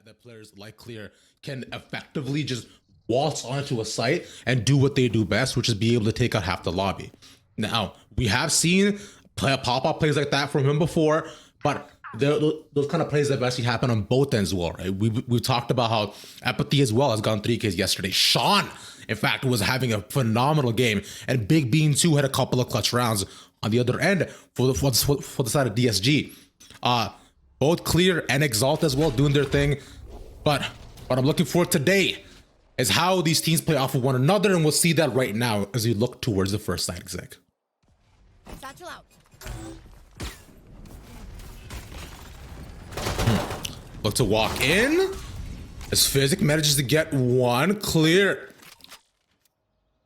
that players like Clear can effectively just waltz onto a site and do what they do best, which is be able to take out half the lobby. Now, we have seen pop-up plays like that from him before, but those kind of plays that actually happen on both ends as well, right? We've talked about how Epathy as well has gone 3Ks yesterday. Sean, in fact, was having a phenomenal game, and Big Bean too had a couple of clutch rounds on the other end for the side of DSG. Both Clear and Exalt as well doing their thing, but what I'm looking for today is how these teams play off of one another, and we'll see that right now as we look towards the first side exec. Satchel out. Look to walk in as fiziq manages to get one. Clear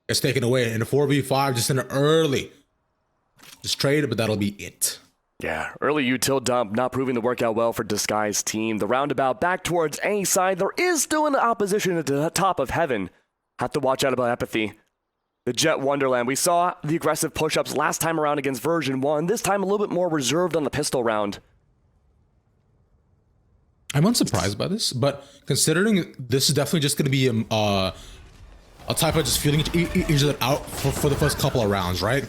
gets taken away in a 4v5 just in an early just trade, but that'll be it. Yeah, early util dump not proving to work out well for Disguise team. The roundabout back towards A side. There is still an opposition at the top of heaven. Have to watch out about Epathy. The Jet Wonderland. We saw the aggressive push-ups last time around against version 1. This time a little bit more reserved on the pistol round. I'm unsurprised by this, but considering this is definitely just going to be a type of just feeling each other out for the first couple of rounds, right?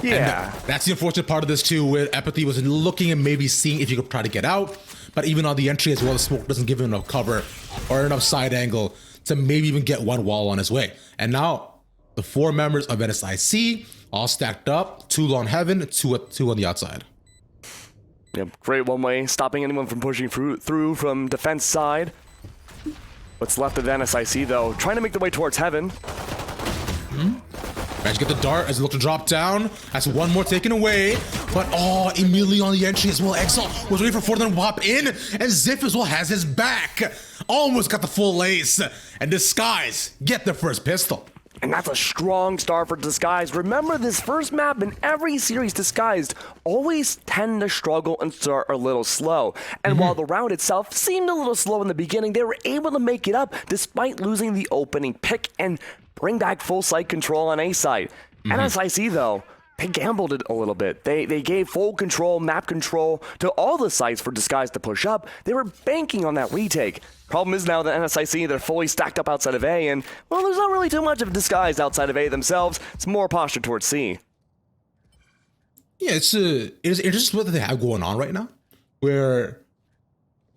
Yeah. And that's the unfortunate part of this too, where Epathy was looking and maybe seeing if you could try to get out, but even on the entry as well, the smoke doesn't give him enough cover or enough side angle to maybe even get one wall on his way. And now the 4 members of NSIC all stacked up, 2 on heaven, 2 on the outside. Yep, great one way, stopping anyone from pushing through from defense side. What's left of NSIC though, trying to make their way towards heaven. Managed to get the dart as they look to drop down. That's one more taken away, but immediately on the entry as well. Exalt was waiting for them to pop in, and XXiF as well has his back. Almost got the full ace, and Disguise get their first pistol. And that's a strong start for Disguise. Remember, this first map in every series, Disguised always tend to struggle and start a little slow. And while the round itself seemed a little slow in the beginning, they were able to make it up despite losing the opening pick and bring back full site control on A side. NSIC though, they gambled it a little bit. They gave full control, map control to all the sites for Disguise to push up. They were banking on that retake. Problem is now that NSIC, they're fully stacked up outside of A, and, well, there's not really too much of Disguise outside of A themselves. It's more posture towards C. Yeah, it is interesting what they have going on right now, where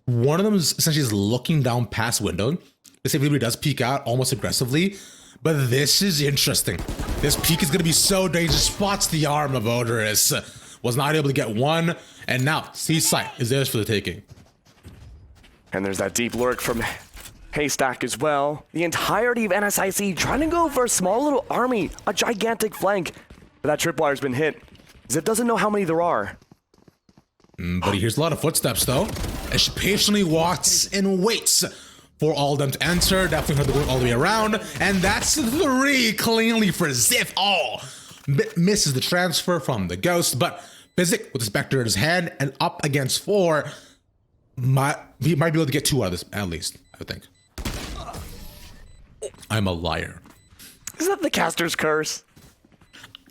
one of them is essentially just looking down past window. This everybody does peek out almost aggressively, but this is interesting. This peek is going to be so dangerous. Spots the arm of Oderis. Was not able to get one, and now C site is theirs for the taking. And there's that deep lurk from Haystack as well. The entirety of NSIC trying to go for a small little army, a gigantic flank. But that tripwire's been hit. Zip doesn't know how many there are. But he hears a lot of footsteps though, as she patiently walks and waits for all of them to enter. Definitely heard the going all the way around, and that's 3 cleanly for XXiF. Misses the transfer from the Ghost, but fiziq with the Spectre in his hand and up against 4. He might be able to get 2 out of this, at least, I think. I'm a liar. Is that the caster's curse?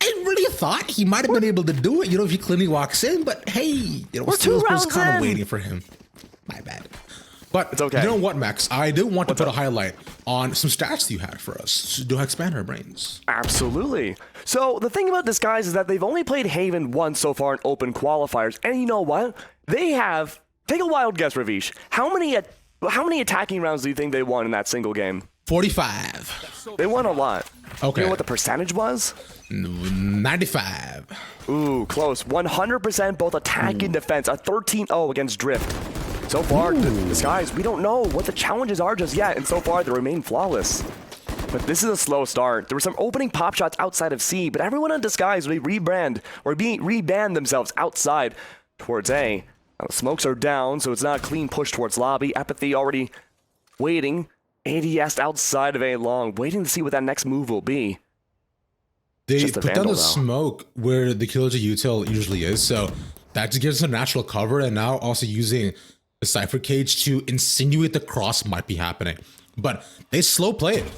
I really thought he might have been able to do it, if he cleanly walks in, but hey, We're 2 rounds was kind in. of waiting for him. My bad. But it's okay. You know what, Max? I do want to put a highlight on some stats you had for us. So do expand our brains. Absolutely. So the thing about Disguise is that they've only played Haven once so far in open qualifiers, and you know what? They have. Take a wild guess, Ravish. How many attacking rounds do you think they won in that single game? 45. They won a lot. Okay. You know what the percentage was? 95. Ooh, close. 100% both attack and defense. A 13-0 against Drift. So far, Disguise, we don't know what the challenges are just yet, and so far they remain flawless. But this is a slow start. There were some opening pop shots outside of C, but everyone on Disguise, they reband themselves outside towards A. Now, the smokes are down, so it's not a clean push towards lobby. Epathy already waiting. ADS outside of A long, waiting to see what that next move will be. They put down the smoke where the killer to util usually is, so that just gives us a natural cover, and now also using the Cypher Cage to insinuate the cross might be happening. But they slow play it.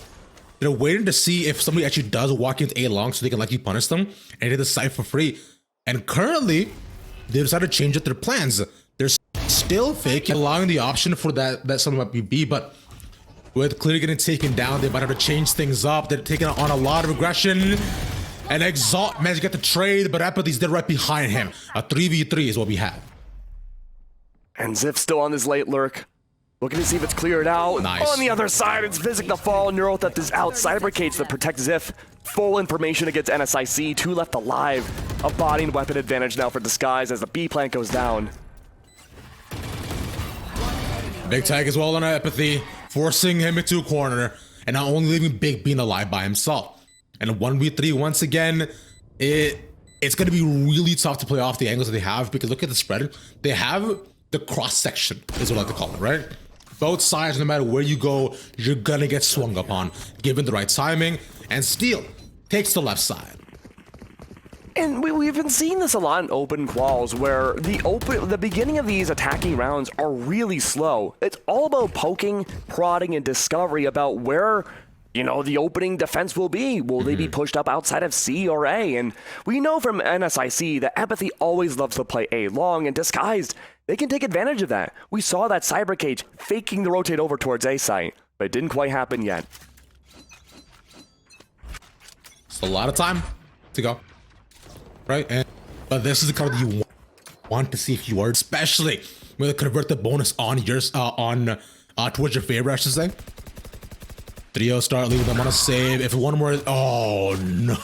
They're waiting to see if somebody actually does walk into A long so they can likely punish them and hit the site for free. And currently, they decided to change up their plans. They're still faking, allowing the option for that someone might be B, but with clearly getting taken down, they might have to change things up. They're taking on a lot of aggression. And Exalt managed to get the trade, but epathy's dead right behind him. A 3v3 is what we have. And Ziff still on this late lurk. Looking to see if it's cleared out. Nice. On the other side, it's fiziq the fall. Neural Theft is out. Cybercage that protects Ziff. Full information against NSIC. 2 left alive. A body and weapon advantage now for Disguise as the B plant goes down. Big tag as well on epathy, forcing him into a corner, and not only leaving Big being alive by himself. And a 1v3 once again, it's going to be really tough to play off the angles that they have, because look at the spread. They have the cross section, is what I like to call it, right? Both sides, no matter where you go, you're going to get swung upon, given the right timing. And Steel takes the left side. And we've been seeing this a lot in open quals, where the beginning of these attacking rounds are really slow. It's all about poking, prodding, and discovery about where, you know, the opening defense will be. Will they be pushed up outside of C or A? And we know from NSIC that Epathy always loves to play A long, and Disguised, they can take advantage of that. We saw that Cybercage faking the rotate over towards A site, but it didn't quite happen yet. It's a lot of time to go. Right, but this is the card you want to see if you are, especially with a convert the bonus on yours towards your favor, I should say. 3-0 start, leaving them on a save. If one more, oh no!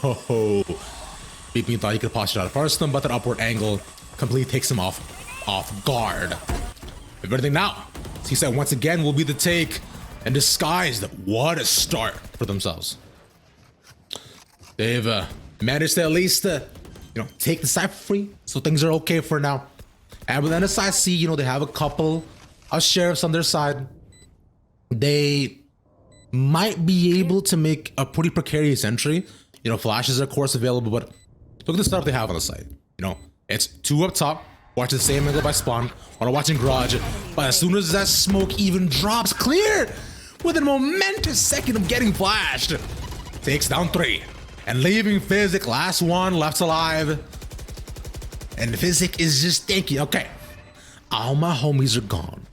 BP thought he could possibly out first them, but that upward angle completely takes him off guard. Everything now, he said once again will be the take, and Disguised. What a start for themselves. They've managed to at least. Take the side free, so things are okay for now. And with NSIC, they have a couple of sheriffs on their side. They might be able to make a pretty precarious entry. Flashes are of course available, but look at the stuff they have on the side. It's 2 up top, watch the same angle by spawn, while watching garage. But as soon as that smoke even drops, clear within a momentous second of getting flashed, takes down 3. And leaving fiziq, last one left alive. And fiziq is just thinking, okay, all my homies are gone.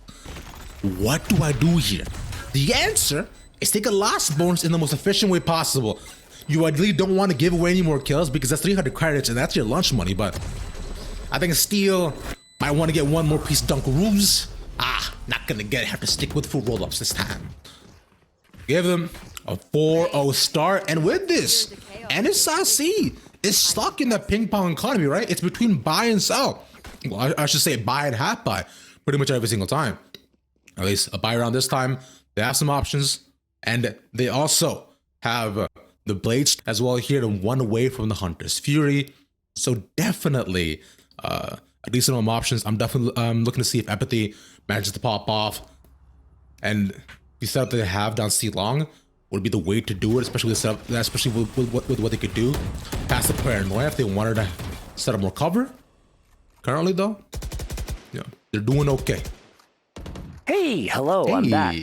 What do I do here? The answer is take a last bonus in the most efficient way possible. You ideally don't want to give away any more kills because that's 300 credits and that's your lunch money, but I think Steel might want to get one more piece of Dunkaroos. Not gonna have to stick with full roll-ups this time. Give them a 4-0 start, and with this, NSIC is stuck in that ping pong economy, right? It's between buy and sell. Well, I should say buy and half buy pretty much every single time. At least a buy around this time. They have some options, and they also have the Blades as well here to 1 away from the Hunter's Fury. So definitely a decent amount of options. I'm definitely looking to see if Epathy manages to pop off, and the setup they have down C long would be the way to do it, especially with the setup, especially with what they could do past the paranoia if they wanted to set up more cover. Currently though, they're doing okay. Hey, hello, I'm back.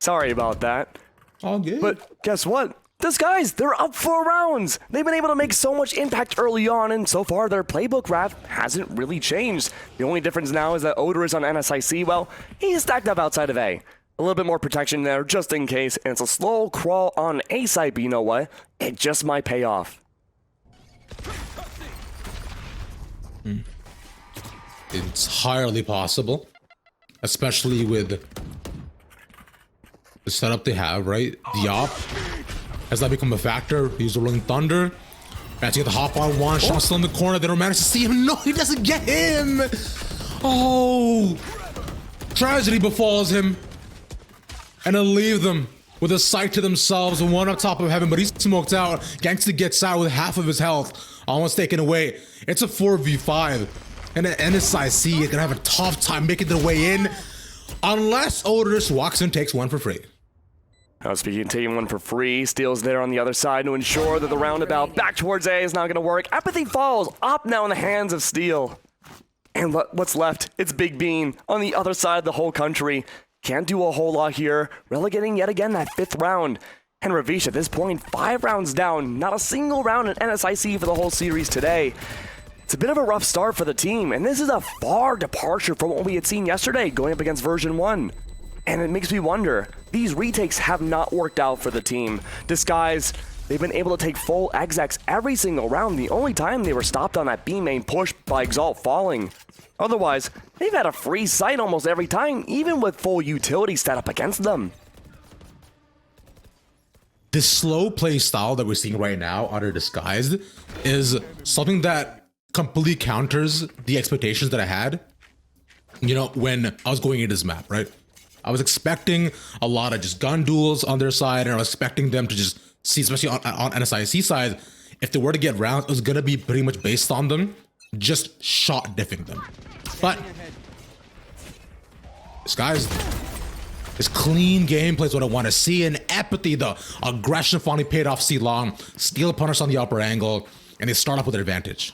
Sorry about that. All good. But guess what? Disguise, they're up 4 rounds. They've been able to make so much impact early on, and so far their playbook wrap hasn't really changed. The only difference now is that Oderis on NSIC, well, he's stacked up outside of A. A little bit more protection there just in case, and it's a slow crawl on A side, but you know what? It just might pay off. It's entirely possible, especially with the setup they have, right? The op has that become a factor. He's rolling thunder. Managed to get the hop on one. Sean still in the corner. They don't manage to see him. No, he doesn't get him. Oh, tragedy befalls him. And they'll leave them with a sight to themselves, one up top of heaven, but he's smoked out. Genghsta gets out with half of his health, almost taken away. It's a 4v5, and the NSIC is gonna have a tough time making their way in, unless Oderis walks and takes one for free. Now speaking of taking one for free, Steel's there on the other side to ensure that the roundabout back towards A is not gonna work. Epathy falls, up now in the hands of Steel. And what's left? It's Big Bean on the other side of the whole country. Can't do a whole lot here, relegating yet again that 5th round. And Ravish at this point, 5 rounds down, not a single round in NSIC for the whole series today. It's a bit of a rough start for the team, and this is a far departure from what we had seen yesterday going up against version 1. And it makes me wonder, these retakes have not worked out for the team. Disguise, they've been able to take full execs every single round. The only time they were stopped on that B main push by Exalt falling. Otherwise, they've had a free sight almost every time, even with full utility set up against them. This slow play style that we're seeing right now under Disguised is something that completely counters the expectations that I had, you know, when I was going into this map, right? I was expecting a lot of just gun duels on their side, and I was expecting them to just see, especially on NSIC side, if they were to get rounds, it was going to be pretty much based on them just shot diffing them. But Disguised, this clean gameplay is what I want to see. In Epathy, the aggression finally paid off C-Long, steal punish on the upper angle, and they start off with an advantage.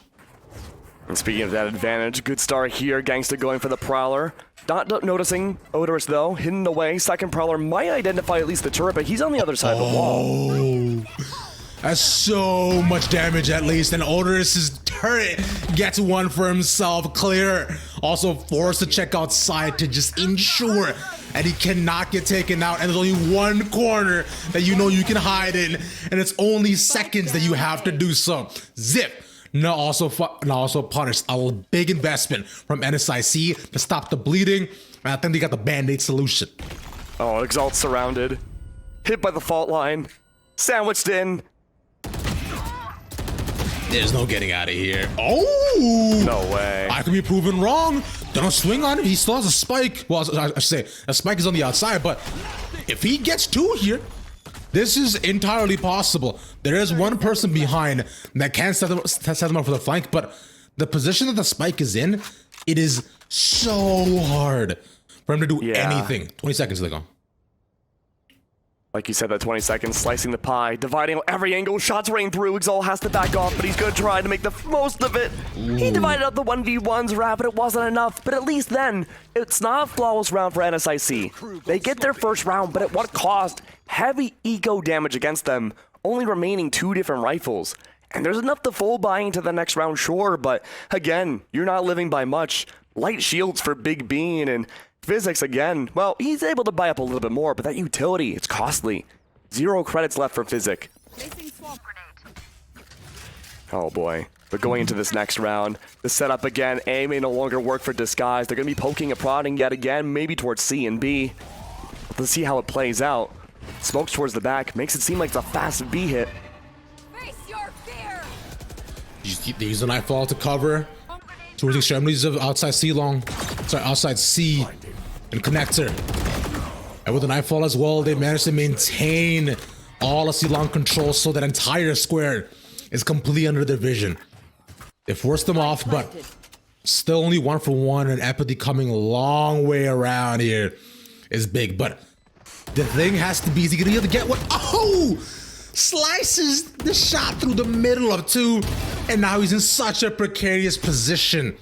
And speaking of that advantage, good start here. Genghsta going for the Prowler. Not noticing Oderis though, hidden away. Second Prowler might identify at least the turret, but he's on the other side of the wall. That's so much damage at least, and Oderis' turret gets one for himself. Clear, also forced to check outside to just ensure that he cannot get taken out, and there's only one corner that you know you can hide in, and it's only seconds that you have to do so. Zip. Now also punished. A big investment from NSIC to stop the bleeding, and I think they got the band-aid solution. Oh, Exalt surrounded. Hit by the fault line. Sandwiched in. There's no getting out of here. Oh! No way. I could be proven wrong. Don't swing on him. He still has a spike. Well, I should say, a spike is on the outside, but if he gets 2 here, this is entirely possible. There is one person behind that can set them up for the flank, but the position that the spike is in, it is so hard for him to do anything. 20 seconds, they go. Like you said, that 20 seconds, slicing the pie, dividing every angle, shots rain through. Exalt has to back off, but he's going to try to make the most of it. He divided up the 1v1s rap, but it wasn't enough. But at least then, it's not a flawless round for NSIC. They get their first round, but at what cost? Heavy eco damage against them, only remaining 2 different rifles. And there's enough to full buy into the next round, sure, but again, you're not living by much. Light shields for Big Bean, and fiziq again. Well, he's able to buy up a little bit more, but that utility, it's costly. 0 credits left for fiziq. Oh boy. But going into this next round, the setup again, A may no longer work for Disguise. They're going to be poking and prodding yet again, maybe towards C and B. Let's see how it plays out. Smokes towards the back, makes it seem like it's a fast B hit. Face your fear. They use the Nightfall to cover towards the extremities of outside C-Long. Sorry, outside C and connector. And with the Nightfall as well, they managed to maintain all of C-Long control, so that entire square is completely under their vision. They forced them off, but still only 1 for 1, and Epathy coming a long way around here is big. But the thing has to be, is he gonna be able to get what? Oh! Slices the shot through the middle of 2, and now he's in such a precarious position,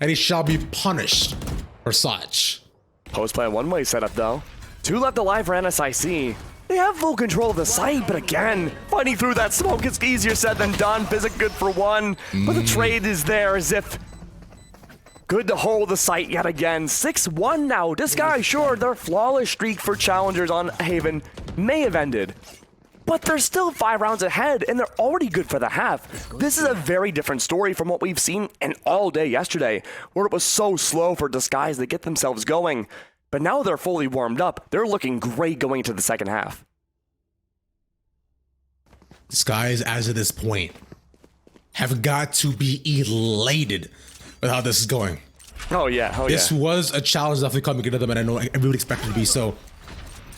and he shall be punished for such. Post play one-way setup though. 2 left alive for NSIC. They have full control of the site, but again, fighting through that smoke is easier said than done. fiziq good for 1, but the trade is there as if good to hold the site yet again. 6-1 now. Disguise, sure, their flawless streak for challengers on Haven may have ended, but they're still 5 rounds ahead, and they're already good for the half. This is a very different story from what we've seen in all day yesterday, where it was so slow for Disguise to get themselves going. But now they're fully warmed up. They're looking great going into the second half. Disguise, as of this point, have got to be elated with how this is going. Oh yeah, This was a challenge definitely coming into them, and I know everybody expected it to be so.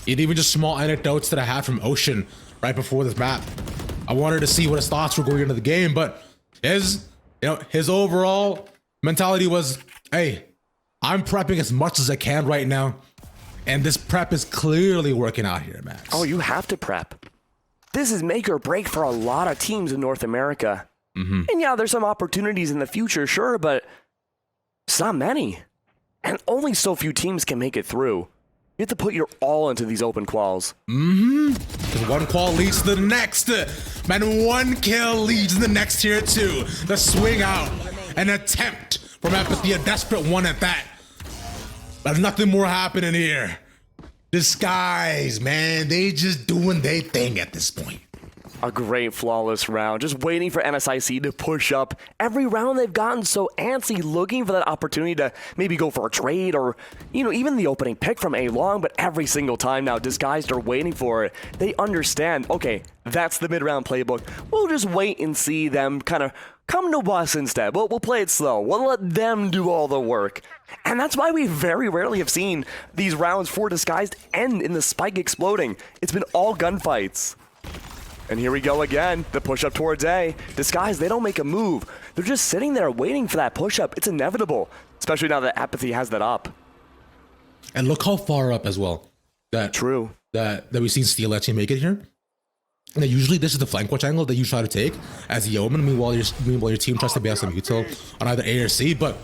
And even just small anecdotes that I had from Ocean right before this map, I wanted to see what his thoughts were going into the game, but his overall mentality was, hey, I'm prepping as much as I can right now, and this prep is clearly working out here, Max. Oh, you have to prep. This is make or break for a lot of teams in North America. And yeah, there's some opportunities in the future, sure, but it's not many. And only so few teams can make it through. You have to put your all into these open quals. One qual leads to the next. Man, 1 kill leads to the next tier 2. The swing out. an attempt from epathy, a desperate one at that. But nothing more happening here. Disguise, man, they just doing their thing at this point. A great flawless round, just waiting for NSIC to push up. Every round they've gotten so antsy, looking for that opportunity to maybe go for a trade or, you know, even the opening pick from A-Long, but every single time now, Disguised are waiting for it. They understand, okay, that's the mid-round playbook. We'll just wait and see them kind of come to us instead. We'll play it slow. We'll let them do all the work. And that's why we very rarely have seen these rounds for Disguised end in the spike exploding. It's been all gunfights. And here we go again, the push-up towards A. Disguise, they don't make a move. They're just sitting there waiting for that push-up. It's inevitable, especially now that Apathy has that up. And look how far up as well. True. That we've seen Steel actually make it here. Now, usually this is the flank watch angle that you try to take as a Yeoman, meanwhile your team tries to base some util on either A or C, but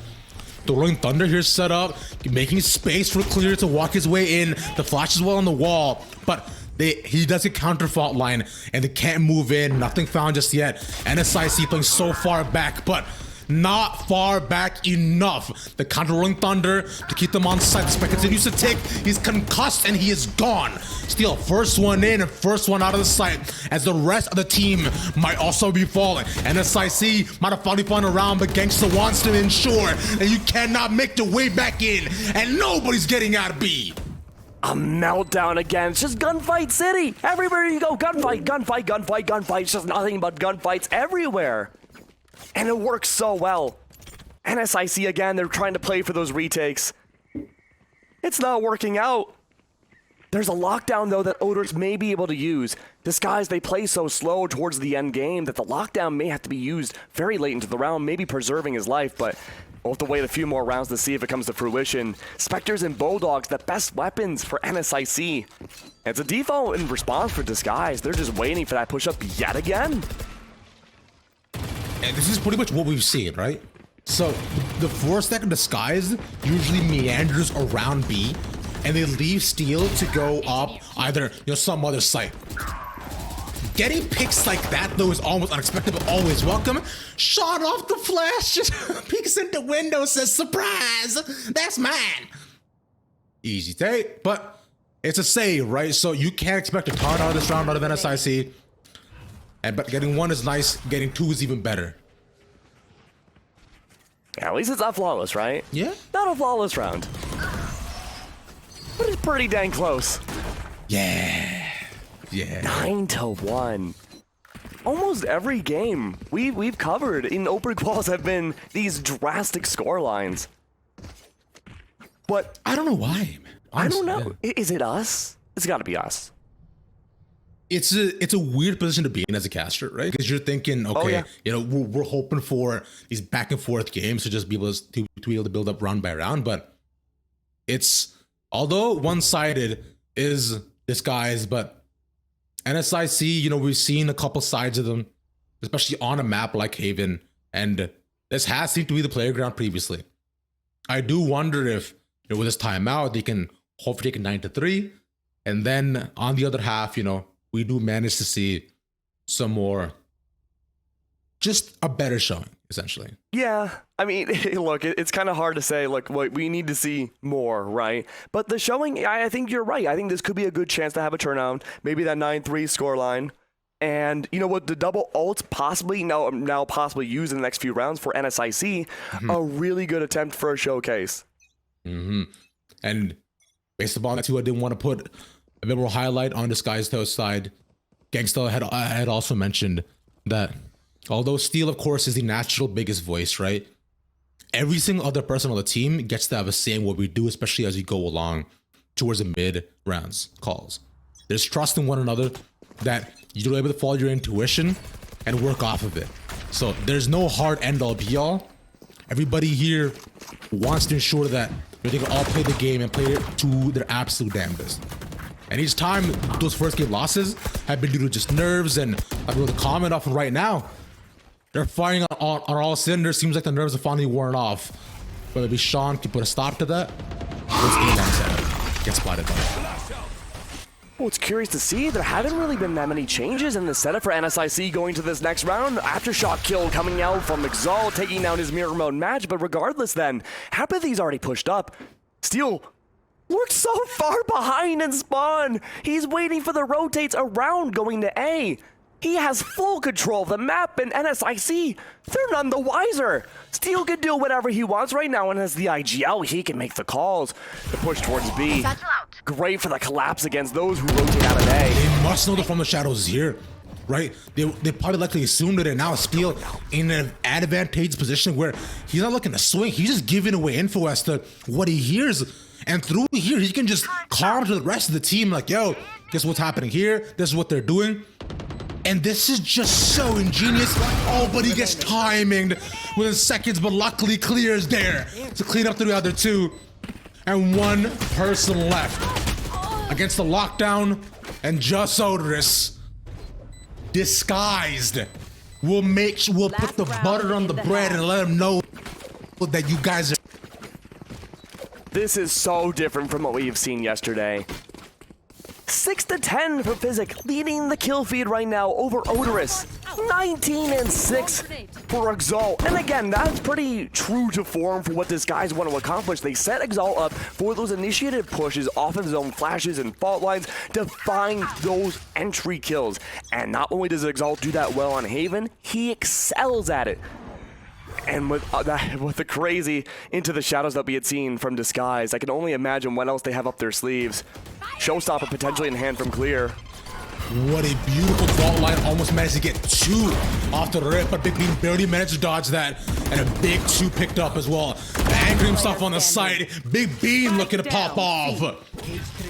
the Rolling Thunder here set up, making space for Clear to walk his way in. The flash is well on the wall, but he does a counter fault line and they can't move in. Nothing found just yet. NSIC playing so far back, but not far back enough. The counter Rolling Thunder to keep them on site. The spec continues to tick. He's concussed and he is gone. Still, first one in and first one out of the site as the rest of the team might also be falling. NSIC might have finally found a round, but Genghsta wants to ensure that you cannot make the way back in and nobody's getting out of B. A meltdown again. It's just gunfight city. Everywhere you go, gunfight, gunfight, gunfight, gunfight. It's just nothing but gunfights everywhere. And it works so well. NSIC again, they're trying to play for those retakes. It's not working out. There's a lockdown though that Oderis may be able to use. Disguise, they play so slow towards the end game that the lockdown may have to be used very late into the round, maybe preserving his life, but we'll have to wait a few more rounds to see if it comes to fruition. Spectres and Bulldogs, the best weapons for NSIC. It's a default in response for Disguise. They're just waiting for that push-up yet again. And this is pretty much what we've seen, right? So the 4-second Disguise usually meanders around B, and they leave Steel to go up either some other site. Getting picks like that, though, is almost unexpected, but always welcome. Shot off the flash, just peeks in the window, says, surprise, that's mine. Easy take, but it's a save, right? So you can't expect a ton out of this round out of NSIC. But getting one is nice, getting two is even better. Yeah, at least it's not flawless, right? Yeah. Not a flawless round. But it's pretty dang close. Yeah. 9-1. Almost every game we've covered in open quals have been these drastic score lines. But I don't know why, man. Honestly, I don't know. Yeah. Is it us? It's got to be us. It's a weird position to be in as a caster, right? Because you're thinking, okay, we're hoping for these back and forth games to just be able to build up round by round, but it's, although one-sided is Disguise, but NSIC, we've seen a couple sides of them, especially on a map like Haven, and this has seemed to be the playground previously. I do wonder if with this timeout they can hopefully take a 9-3, and then on the other half, we do manage to see some more, just a better showing, essentially. Yeah, I mean, look, it's kind of hard to say, look, we need to see more, right? But the showing, I think you're right. I think this could be a good chance to have a turnaround, maybe that 9-3 scoreline. And you know what, the double ults possibly now possibly used in the next few rounds for NSIC, a really good attempt for a showcase. And based upon that too, I didn't want to put a bit more highlight on Disguised Toast side. Genghsta had also mentioned that although Steel, of course, is the natural biggest voice, right? Every single other person on the team gets to have a say in what we do, especially as we go along towards the mid rounds calls. There's trust in one another that you're able to follow your intuition and work off of it. So there's no hard end all be all. Everybody here wants to ensure that they can all play the game and play it to their absolute damnedest. And each time those first game losses have been due to just nerves, and like with the comment off right now, they're firing on all cylinders. Seems like the nerves have finally worn off. But maybe Sean can put a stop to that. Gets spotted by it. Well, it's curious to see. There haven't really been that many changes in the setup for NSIC going to this next round. Aftershock kill coming out from Exalt, taking down his mirror mode match. But regardless then, Epathy's already pushed up. Steel worked so far behind in spawn. He's waiting for the rotates around going to A. He has full control of the map, and NSIC, they're none the wiser. Steel can do whatever he wants right now, and as the IGL, he can make the calls. The push towards B. Great for the collapse against those who rotate out of A. They must know the From the Shadows is here, right? They probably likely assumed it, and now Steel in an advantageous position where he's not looking to swing. He's just giving away info as to what he hears. And through here, he can just calm to the rest of the team like, yo, guess what's happening here? This is what they're doing. And this is just so ingenious. Oh, but he gets timinged within seconds, but luckily Clear is there to clean up the other two. And one person left against the lockdown, and just Oderis, disguised, we'll put the butter on the bread and let him know that you guys are. This is so different from what we've seen yesterday. 6-10 for fiziq, leading the kill feed right now over Oderis. 19-6 for Exalt. And again, that's pretty true to form for what this guys want to accomplish. They set Exalt up for those initiated pushes off of zone flashes and fault lines to find those entry kills. And not only does Exalt do that well on Haven, he excels at it. And with the crazy Into the Shadows that we had seen from Disguise, I can only imagine what else they have up their sleeves. Showstopper potentially in hand from Clear. What a beautiful fault line. Almost managed to get two off the rip, but Big Bean barely managed to dodge that. And a big two picked up as well. Angry himself on the side. Big Bean looking to pop off.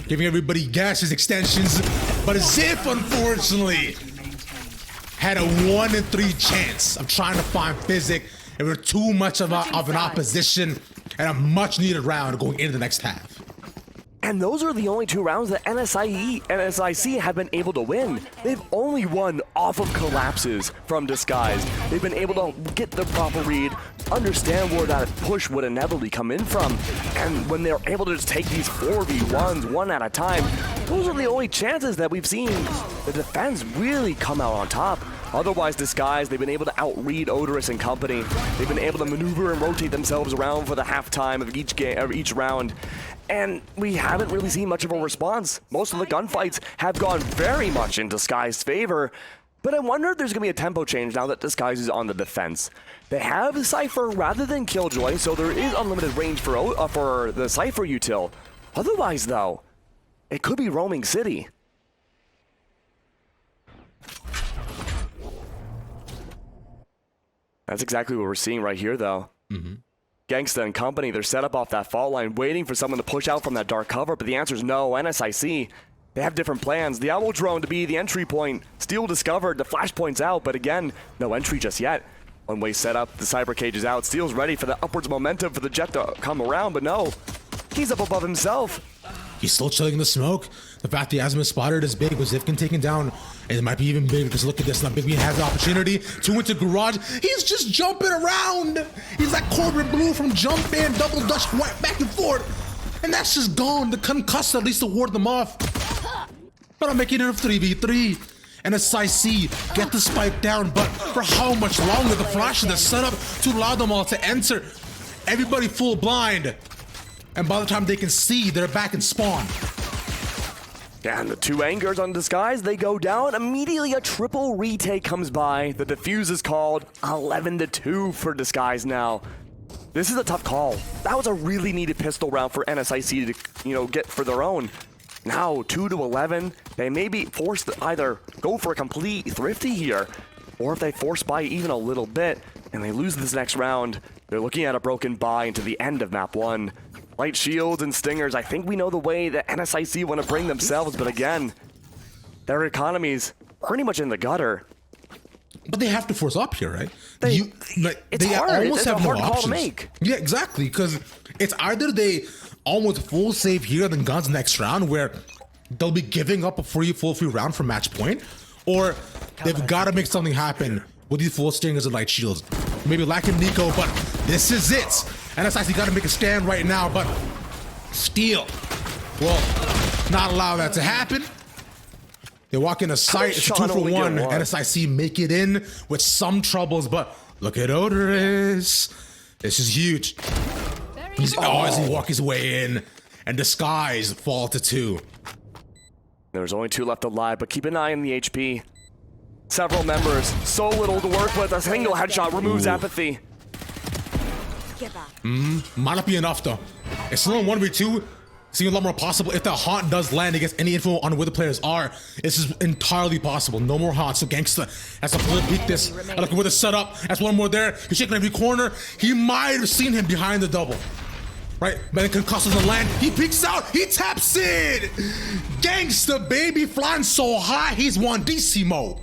Giving everybody gases, extensions. But XXiF, unfortunately, had a 1 in 3 chance of trying to find fiziq. It was too much of an opposition and a much needed round going into the next half. And those are the only 2 rounds that NSIC have been able to win. They've only won off of collapses from Disguise. They've been able to get the proper read, understand where that push would inevitably come in from, and when they're able to just take these 4v1s one at a time, those are the only chances that we've seen the defense really come out on top. Otherwise, Disguise, they've been able to outread Oderis and company. They've been able to maneuver and rotate themselves around for the halftime of each game, or each round. And we haven't really seen much of a response. Most of the gunfights have gone very much in Disguise's favor. But I wonder if there's going to be a tempo change now that Disguise is on the defense. They have Cypher rather than Killjoy, so there is unlimited range for the Cypher util. Otherwise, though, it could be roaming city. That's exactly what we're seeing right here, though. Genghsta and company, they're set up off that fault line, waiting for someone to push out from that dark cover, but the answer is no. NSIC, they have different plans. The Owl Drone to be the entry point. Steel discovered, the flash point's out, but again, no entry just yet. One-way setup, the Cyber Cage is out. Steel's ready for the upwards momentum for the jet to come around, but no. He's up above himself. He's still chilling in the smoke. The fact he hasn't been spotted is big, but XXiF can take him down. And it might be even bigger because look at this. Now Big B has the opportunity to into garage. He's just jumping around. He's like Corbin Blue from Jump In, double dutch back and forth. And that's just gone. The concussed at least to ward them off. But I'm making it a 3v3. And NSIC get the spike down, but for how much longer? The flash is set up to allow them all to enter. Everybody full blind. And by the time they can see, they're back in spawn. And the 2 angers on Disguise, they go down. Immediately a triple retake comes by. The defuse is called. 11-2 for Disguise now. This is a tough call. That was a really needed pistol round for NSIC to, get for their own. Now 2-11. They may be forced to either go for a complete thrifty here, or if they force by even a little bit and they lose this next round, they're looking at a broken bye into the end of map 1. Light shields and stingers, I think we know the way that NSIC want to bring themselves, but again, their economy's pretty much in the gutter. But they have to force up here, right? It's they hard. almost It's have a hard no call options. to make. Yeah, exactly, because it's either they almost full save here than guns next round, where they'll be giving up a full free round for match point, or they've got to make something happen with these full stingers and light shields. Maybe lacking Nico, but this is it. And that's actually got to make a stand right now, but Steel will not allow that to happen. They walk in a sight. It's a Sean 2 for only get 1. one? NSIC make it in with some troubles, but look at Oderis. This is huge. He's as he walks his way in, and Disguise fall to 2. There's only 2 left alive, but keep an eye on the HP. Several members, so little to work with. A single headshot removes epathy. Get back. Might not be enough though. It's still in 1v2. Seems a lot more possible. If the haunt does land, it gets any info on where the players are. This is entirely possible. No more haunts. So Genghsta has to full peek this. And look at where the setup. That's one more there. He's checking every corner. He might have seen him behind the double. Right? But then concuss doesn't land. He peeks out. He taps in. Genghsta, baby, flying so high. He's 1DC mode.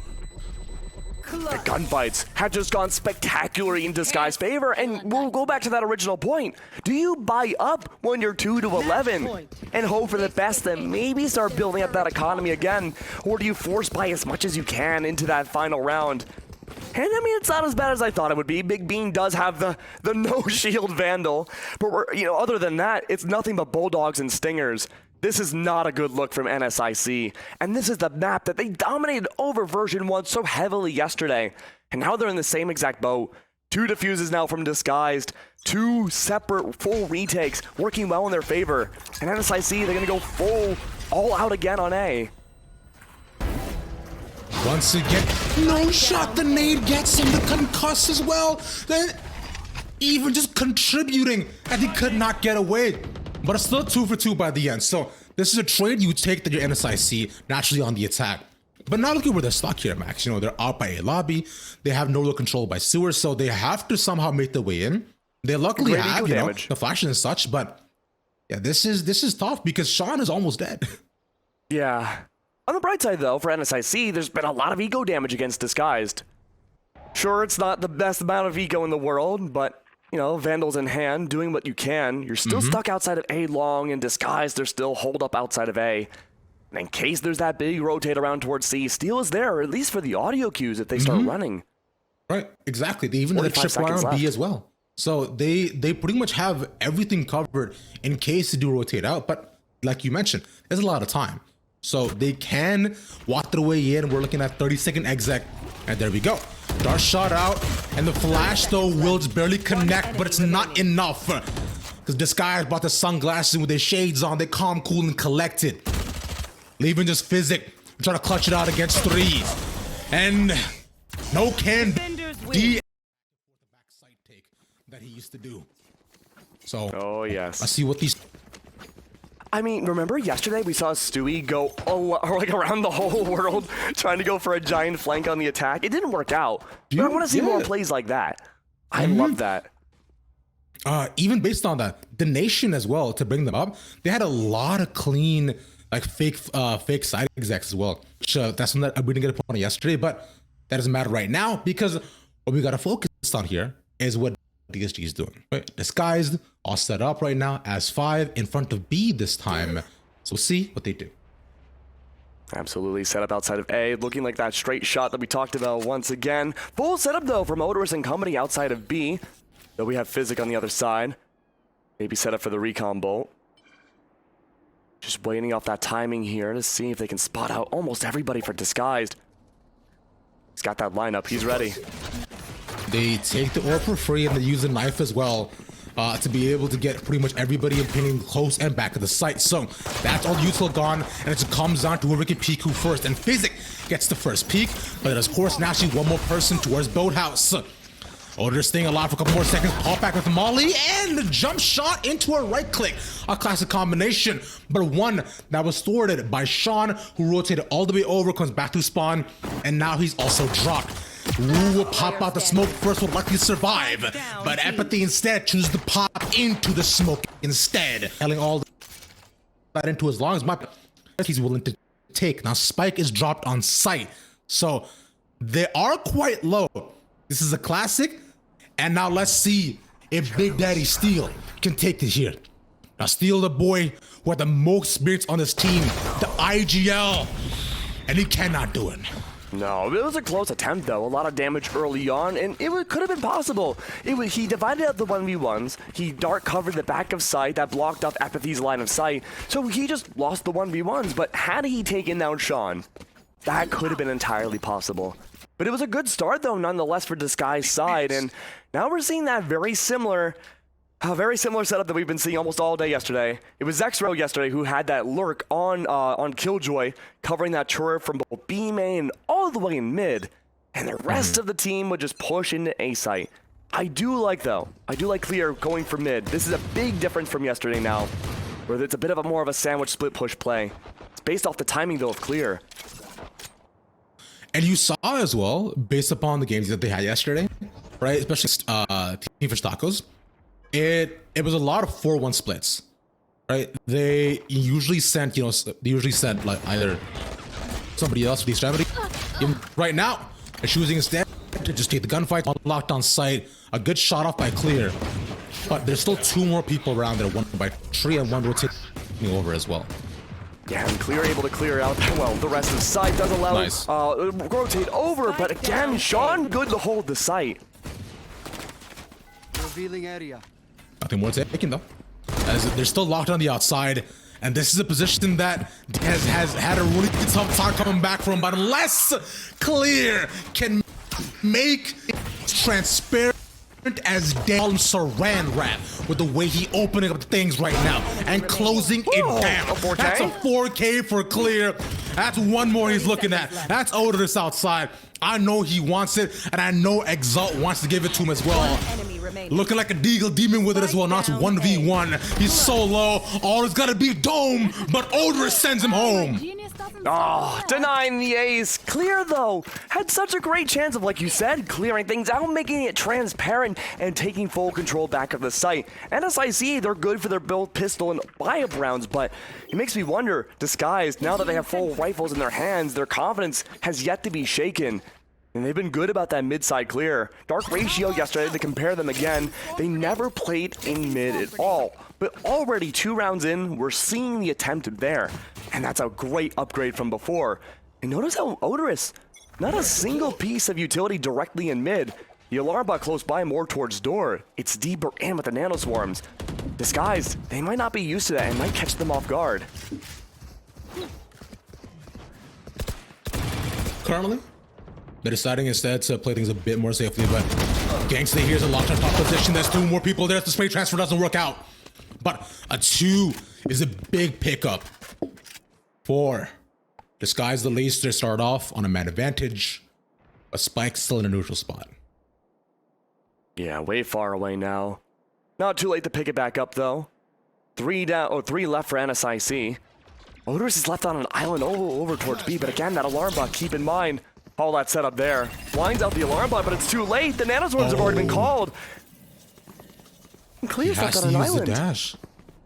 The gunfights have just gone spectacularly in Disguise's favor, and we'll go back to that original point. Do you buy up when you're 2 to 11 and hope for the best and maybe start building up that economy again? Or do you force buy as much as you can into that final round? And I mean, it's not as bad as I thought it would be. Big Bean does have the no shield Vandal, but other than that, it's nothing but Bulldogs and Stingers. This is not a good look from NSIC, and this is the map that they dominated over version 1 so heavily yesterday. And now they're in the same exact boat. 2 defuses now from Disguised, 2 separate full retakes working well in their favor. And NSIC, they're gonna go full all out again on A. Once again, no shot. The nade gets him. The concuss as well. Then even just contributing, and he could not get away. But it's still 2 for 2 by the end. So this is a trade you take that your NSIC naturally on the attack. But now look at where they're stuck here, Max. They're out by a lobby. They have no real control by sewers, so they have to somehow make their way in. They luckily have, the flashes and such. But yeah, this is tough because Sean is almost dead. Yeah. On the bright side, though, for NSIC, there's been a lot of eco damage against Disguised. Sure, it's not the best amount of eco in the world, but Vandals in hand, doing what you can. You're still stuck outside of A long, and Disguised, they're still holed up outside of A. And in case there's that big rotate around towards C, Steel is there, or at least for the audio cues if they start running. Right, exactly. They even have a tripwire on B as well. So they pretty much have everything covered in case they do rotate out. But like you mentioned, there's a lot of time. So they can walk their way in. We're looking at 30-second exec. And there we go. Dart shot out. And the flash, though, will just barely connect. But it's not enough. Because Disguise brought the sunglasses with their shades on. They calm, cool, and collected. Leaving just fiziq. Trying to clutch it out against 3. And no can D. The backside take that he used to do. So, oh, yes. Let's see what these... I mean, remember yesterday we saw Stewie go around the whole world trying to go for a giant flank on the attack? It didn't work out. But I want to see more plays like that. I love that. Even based on that, the nation as well, to bring them up, they had a lot of clean, fake side execs as well. That's something that we didn't get a point on yesterday, but that doesn't matter right now because what we got to focus on here is what DSG is doing. Right? Disguised, all set up right now as 5 in front of B this time. So we'll see what they do. Absolutely set up outside of A, looking like that straight shot that we talked about once again. Full setup though from Oderis and company outside of B. Though we have fiziq on the other side. Maybe set up for the recon bolt. Just waiting off that timing here to see if they can spot out almost everybody for Disguised. He's got that lineup, he's ready. They take the orb for free and they use the knife as well to be able to get pretty much everybody opinion close and back of the site. So that's all useful gone, and it just comes down to whoever can peek who first. And fiziq gets the first peek, but of course naturally one more person towards Boathouse. Oderis staying alive for a couple more seconds, pop back with Molly, and the jump shot into a right click. A classic combination, but one that was thwarted by Sean, who rotated all the way over, comes back to spawn, and now he's also dropped. Wu will pop out the smoke first, will likely survive, but epathy instead chooses to pop into the smoke instead, telling all that into his lungs. He's willing to take. Now Spike is dropped on site, so they are quite low. This is a classic, and now let's see if Big Daddy Steel can take it here. Now Steel, the boy who had the most experience on this team, the IGL, and he cannot do it. No, it was a close attempt though. A lot of damage early on, and could have been possible. He divided up the 1v1s. He dart covered the back of sight that blocked off epathy's line of sight. So he just lost the 1v1s. But had he taken down Sean, That could have been entirely possible. But it was a good start, though, nonetheless, for Disguise side. And now we're seeing that very similar setup that we've been seeing almost all day yesterday. It was Xro yesterday who had that lurk on Killjoy, covering that turret from both B main all the way in mid. And the rest of the team would just push into A site. I do like Clear going for mid. This is a big difference from yesterday now, where it's a bit of a more of a sandwich split push play. It's based off the timing, though, of Clear. And you saw as well, based upon the games that they had yesterday, right? Especially Team Fish Tacos, it was a lot of 4-1 splits, right? They usually sent, like either somebody else with the extremity. Right now, they're choosing instead to just take the gunfight on lockdown site. A good shot off by Clear, but there's still 2 more people around there, one by Tree and one rotating over as well. Yeah, and Clear able to clear out. Well, the rest of the site does allow rotate over, but again, Sean good to hold the site. Revealing area. Nothing more taken though, as they're still locked on the outside, and this is a position that has had a really tough time coming back from. But unless Clear can make transparent as damn Saran wrap with the way he opening up things right now and closing it down. That's a 4K for Clear. That's one more he's looking at. That's Oderis outside. I know he wants it, and I know Exalt wants to give it to him as well. Looking like a Deagle Demon with it as well. Not 1v1. He's so low. All it's gotta be Dome, but Oderis sends him home. Oh, denying the ace. Clear, though, had such a great chance of, like you said, clearing things out, making it transparent, and taking full control back of the site. NSIC, they're good for their build pistol and buy-up rounds, but it makes me wonder, Disguised, now that they have full rifles in their hands, their confidence has yet to be shaken. And they've been good about that mid-side clear. Dark Ratio yesterday, to compare them again, they never played in mid at all. But already 2 rounds in, we're seeing the attempt there. And that's a great upgrade from before. And notice how Oderis, not a single piece of utility directly in mid. The alarm bot close by more towards door. It's deeper in with the nanoswarms. Disguised, they might not be used to that and might catch them off guard. Currently, they're deciding instead to play things a bit more safely, but Genghsta here's a locked on top position. There's 2 more people there. The spray transfer doesn't work out. But a 2 is a big pickup for Disguise. The least to start off on a man advantage. A Spike still in a neutral spot. Yeah, way far away now. Not too late to pick it back up, though. 3 down, or 3 left for NSIC. Oderis is left on an island over towards B, but again, that alarm bot, keep in mind, all that setup there. Blinds out the alarm bot, but it's too late. The nanoswarms have already been called. And Clear's left on an island. The dash.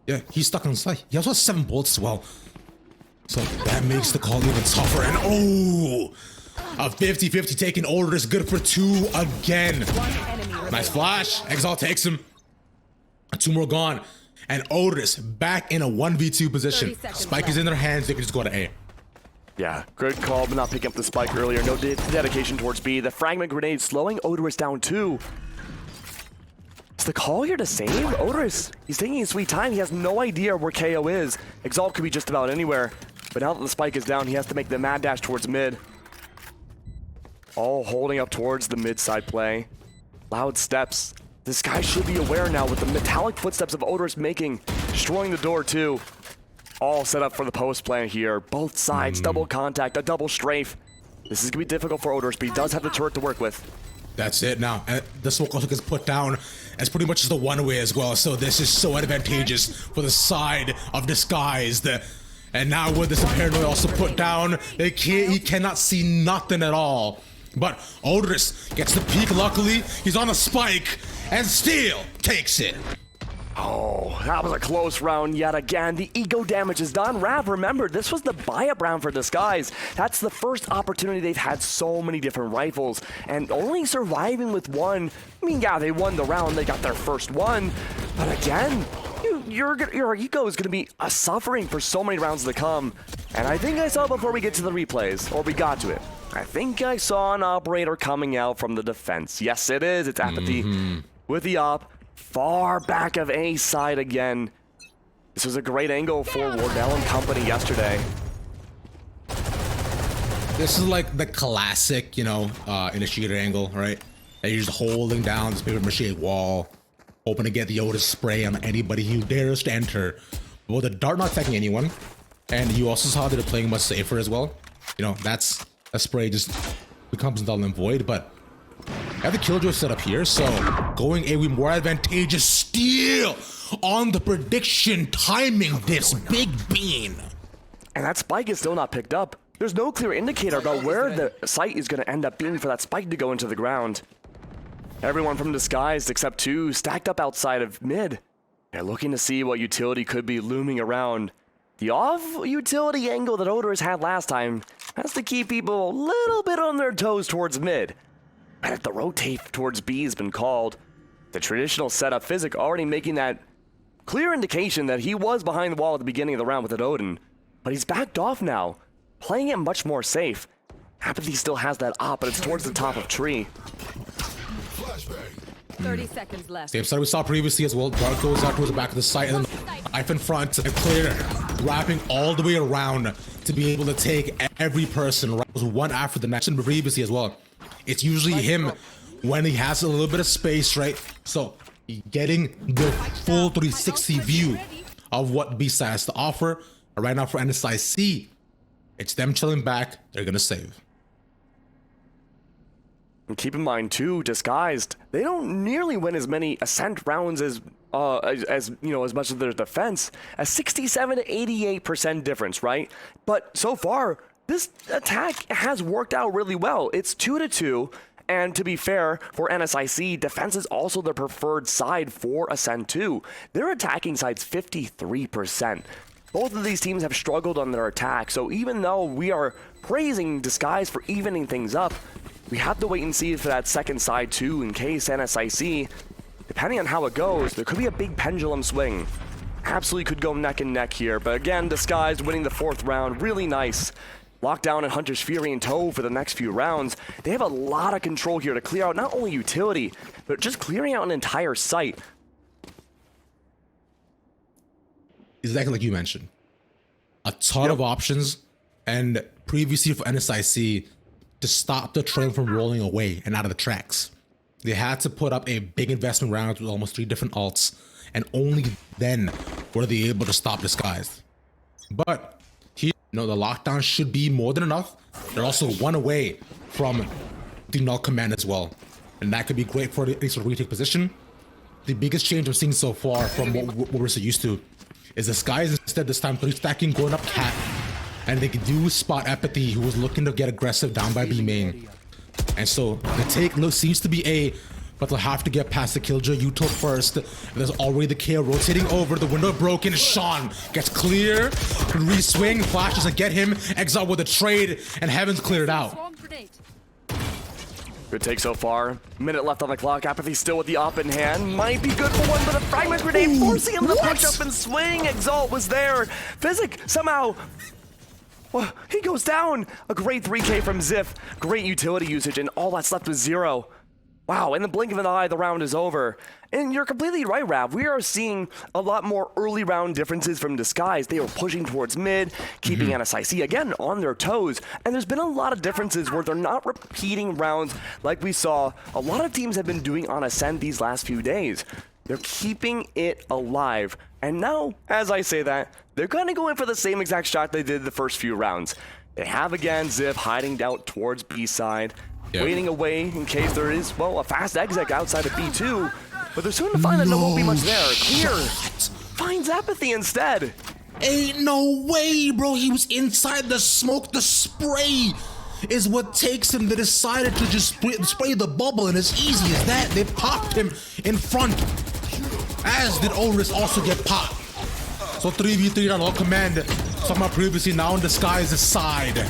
Yeah, he's stuck on the side. He also has 7 bullets as well. So that makes the call even tougher. And a 50-50 taking Oderis, good for 2 again. Nice flash. Exalt takes him. 2 more gone. And Oderis back in a 1v2 position. Spike is in their hands. They can just go to A. Yeah, good call, but not picking up the spike earlier. No dedication towards B. The fragment grenade slowing Oderis down too. Is the call here to save Oderis? He's taking his sweet time. He has no idea where KO is. Exalt could be just about anywhere. But now that the spike is down, he has to make the mad dash towards mid. All holding up towards the mid side play. Loud steps. This guy should be aware now with the metallic footsteps of Oderis making, destroying the door too. All set up for the post play here. Both sides, double contact, a double strafe. This is going to be difficult for Oderis, but he does have the turret to work with. That's it now. The smoke also gets put down as pretty much the one-way as well. So this is so advantageous for the side of Disguised. And now with this paranoia also put down, he cannot see nothing at all. But Oderis gets the peek, luckily. He's on a spike and still takes it. Oh, that was a close round yet again. The ego damage is done. Rav, remember, this was the buy-up round for Disguise. That's the first opportunity they've had so many different rifles. And only surviving with 1. I mean, yeah, they won the round. They got their first one. But again, your ego is going to be suffering for so many rounds to come. And I think I saw before we get to the replays, or we got to it, I think I saw an operator coming out from the defense. Yes, it is. It's Epathy with the op. Far back of A side again. This was a great angle for Wardell and company yesterday. This is like the classic, you know, initiator angle, right? And you're just holding down this paper mache wall, hoping to get the Oderis spray on anybody who dares to enter. Well, the dart not attacking anyone, and you also saw that they're playing much safer as well. You know, that's a spray just becomes null and void, but I have the killjoy set up here, so going AoE more advantageous still on the prediction timing this big bean. And that spike is still not picked up. There's no clear indicator about where the site is going to end up being for that spike to go into the ground. Everyone from Disguised except two stacked up outside of mid. They're looking to see what utility could be looming around. The off-utility angle that Oderis had last time has to keep people a little bit on their toes towards mid. And if the rotate towards B has been called, the traditional setup fiziq already making that clear indication that he was behind the wall at the beginning of the round with the Odin. But he's backed off now, playing it much more safe. Epathy still has that op, but it's towards the top of tree. 30 seconds left. Same side we saw previously as well. Dart goes out towards the back of the site, and then knife in front, and clear, wrapping all the way around to be able to take every person right, one after the next. And previously as well, it's usually him when he has a little bit of space, right? So getting the full 360 view of what B side has to offer. Right now for NSIC, it's them chilling back. They're gonna save. And keep in mind too, Disguised, they don't nearly win as many Ascent rounds as you know, as much of their defense. A 67 to 88% difference, right? But so far, this attack has worked out really well. It's 2-2, and to be fair, for NSIC, defense is also the preferred side for Ascent 2. Their attacking side's 53%. Both of these teams have struggled on their attack, so even though we are praising Disguise for evening things up, we have to wait and see for that second side too, in case NSIC, depending on how it goes, there could be a big pendulum swing. Absolutely could go neck and neck here, but again, Disguised winning the 4th round, really nice. Lockdown and Hunter's Fury in tow for the next few rounds. They have a lot of control here to clear out not only utility, but just clearing out an entire site. Exactly like you mentioned. A ton of options, and previously for NSIC, to stop the train from rolling away and out of the tracks, they had to put up a big investment round with almost 3 different alts, and only then were they able to stop Disguised. But here, you know, the lockdown should be more than enough. They're also 1 away from the null command as well, and that could be great for any sort of retake position. The biggest change I'm seeing so far from what we're so used to is Disguised instead this time 3 stacking, going up cat. And they do spot Epathy, who was looking to get aggressive down by B main. And so the take seems to be A, but they'll have to get past the killjoy util first. There's already the KO rotating over, the window broken. Sean gets clear, re-swing, flashes to get him. Exalt with a trade, and Heaven's cleared out. Good take so far. Minute left on the clock. Epathy still with the op in hand. Might be good for one, but a fragment grenade forcing him to push up and swing. Exalt was there. fiziq somehow. Well, he goes down. A great 3K from XXiF. Great utility usage, and all that's left is 0. Wow, in the blink of an eye, the round is over. And you're completely right, Rav. We are seeing a lot more early round differences from Disguise. They are pushing towards mid, keeping NSIC, again, on their toes. And there's been a lot of differences where they're not repeating rounds like we saw a lot of teams have been doing on Ascent these last few days. They're keeping it alive. And now, as I say that, they're kind of going for the same exact shot they did the first few rounds. They have, again, XXiF hiding out towards B side. Yep. Waiting away in case there is, well, a fast exec outside of B2. But they're soon to find that there won't be much there. Clear. Finds Epathy instead. Ain't no way, bro. He was inside the smoke. The spray is what takes him. They decided to just spray the bubble, and as easy as that, they popped him in front. As did Oderis also get popped. So 3v3 on all command. Somehow previously now in Disguise's side.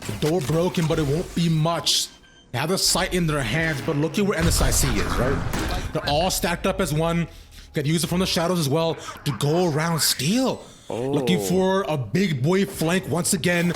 The door broken, but it won't be much. They have the sight in their hands, but look at where NSIC is, right? They're all stacked up as one. Can use it from the shadows as well to go around steal. Looking for a big boy flank once again.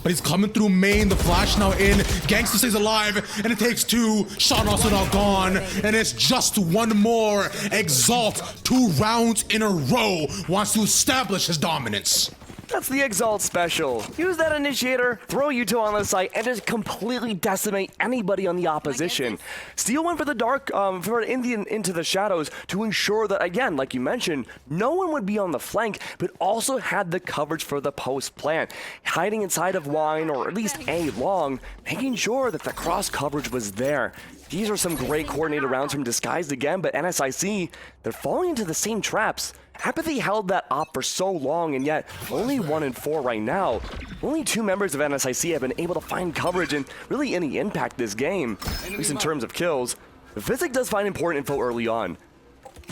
But he's coming through main, the flash now in. Genghsta stays alive, and it takes 2. Sean also now gone, and it's just 1 more. Exalt, 2 rounds in a row, wants to establish his dominance. That's the Exalt special. Use that initiator, throw Util on the site, and just completely decimate anybody on the opposition. Steal one for the dark, for into the shadows to ensure that, again, like you mentioned, no one would be on the flank, but also had the coverage for the post plant. Hiding inside of wine, or at least A long, making sure that the cross coverage was there. These are some great coordinated rounds from Disguised again, but NSIC, they're falling into the same traps. Epathy held that op for so long, and yet only 1 in 4 right now. Only 2 members of NSIC have been able to find coverage and really any impact this game, at least in terms of kills. The fiziq does find important info early on.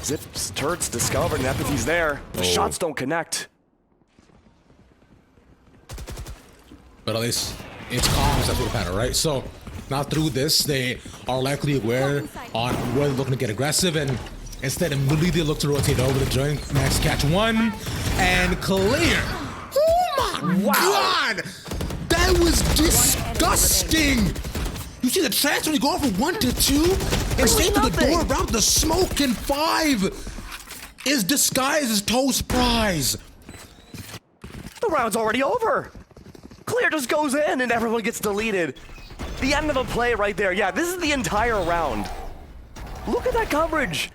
Zip's turret's discovered and Epathy's there. The shots don't connect. But at least it's comms that will matter, right? So now through this, they are likely aware on where they're looking to get aggressive, and instead immediately they look to rotate over to join Max catch one and clear. Oh my god! That was disgusting! You see the transfer when you go from 1 to 2 and stay to the door around the smoke, and 5 is Disguised as toast prize. The round's already over. Clear just goes in and everyone gets deleted. The end of a play right there. Yeah, this is the entire round. Look at that coverage.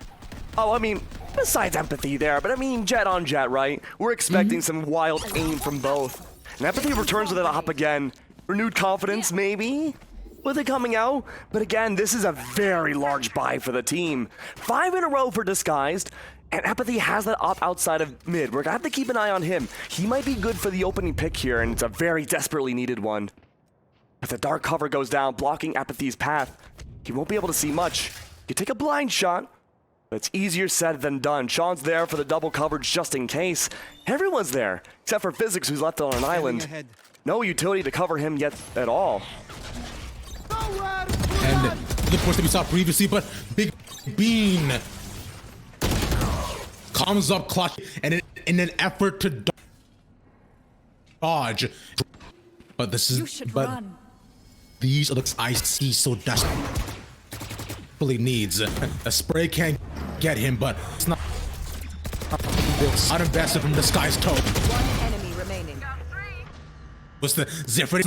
Oh, I mean, besides Epathy there, but I mean, jet on jet, right? We're expecting some wild aim from both. And Epathy returns with it up again. Renewed confidence, maybe, with it coming out. But again, this is a very large buy for the team. 5 in a row for Disguised. And Epathy has that op outside of mid. We're gonna have to keep an eye on him. He might be good for the opening pick here, and it's a very desperately needed one. But the dark cover goes down, blocking Epathy's path. He won't be able to see much. You take a blind shot, but it's easier said than done. Sean's there for the double coverage just in case. Everyone's there, except for fiziq, who's left on an island. No utility to cover him yet at all. And the course that we saw previously, but Big Bean comes up clutch, and in an effort to dodge. But this is run. These are the IC so desperately needs. A spray can't get him, but it's not invested from Disguised toe. One enemy remaining. Was the Zephyr,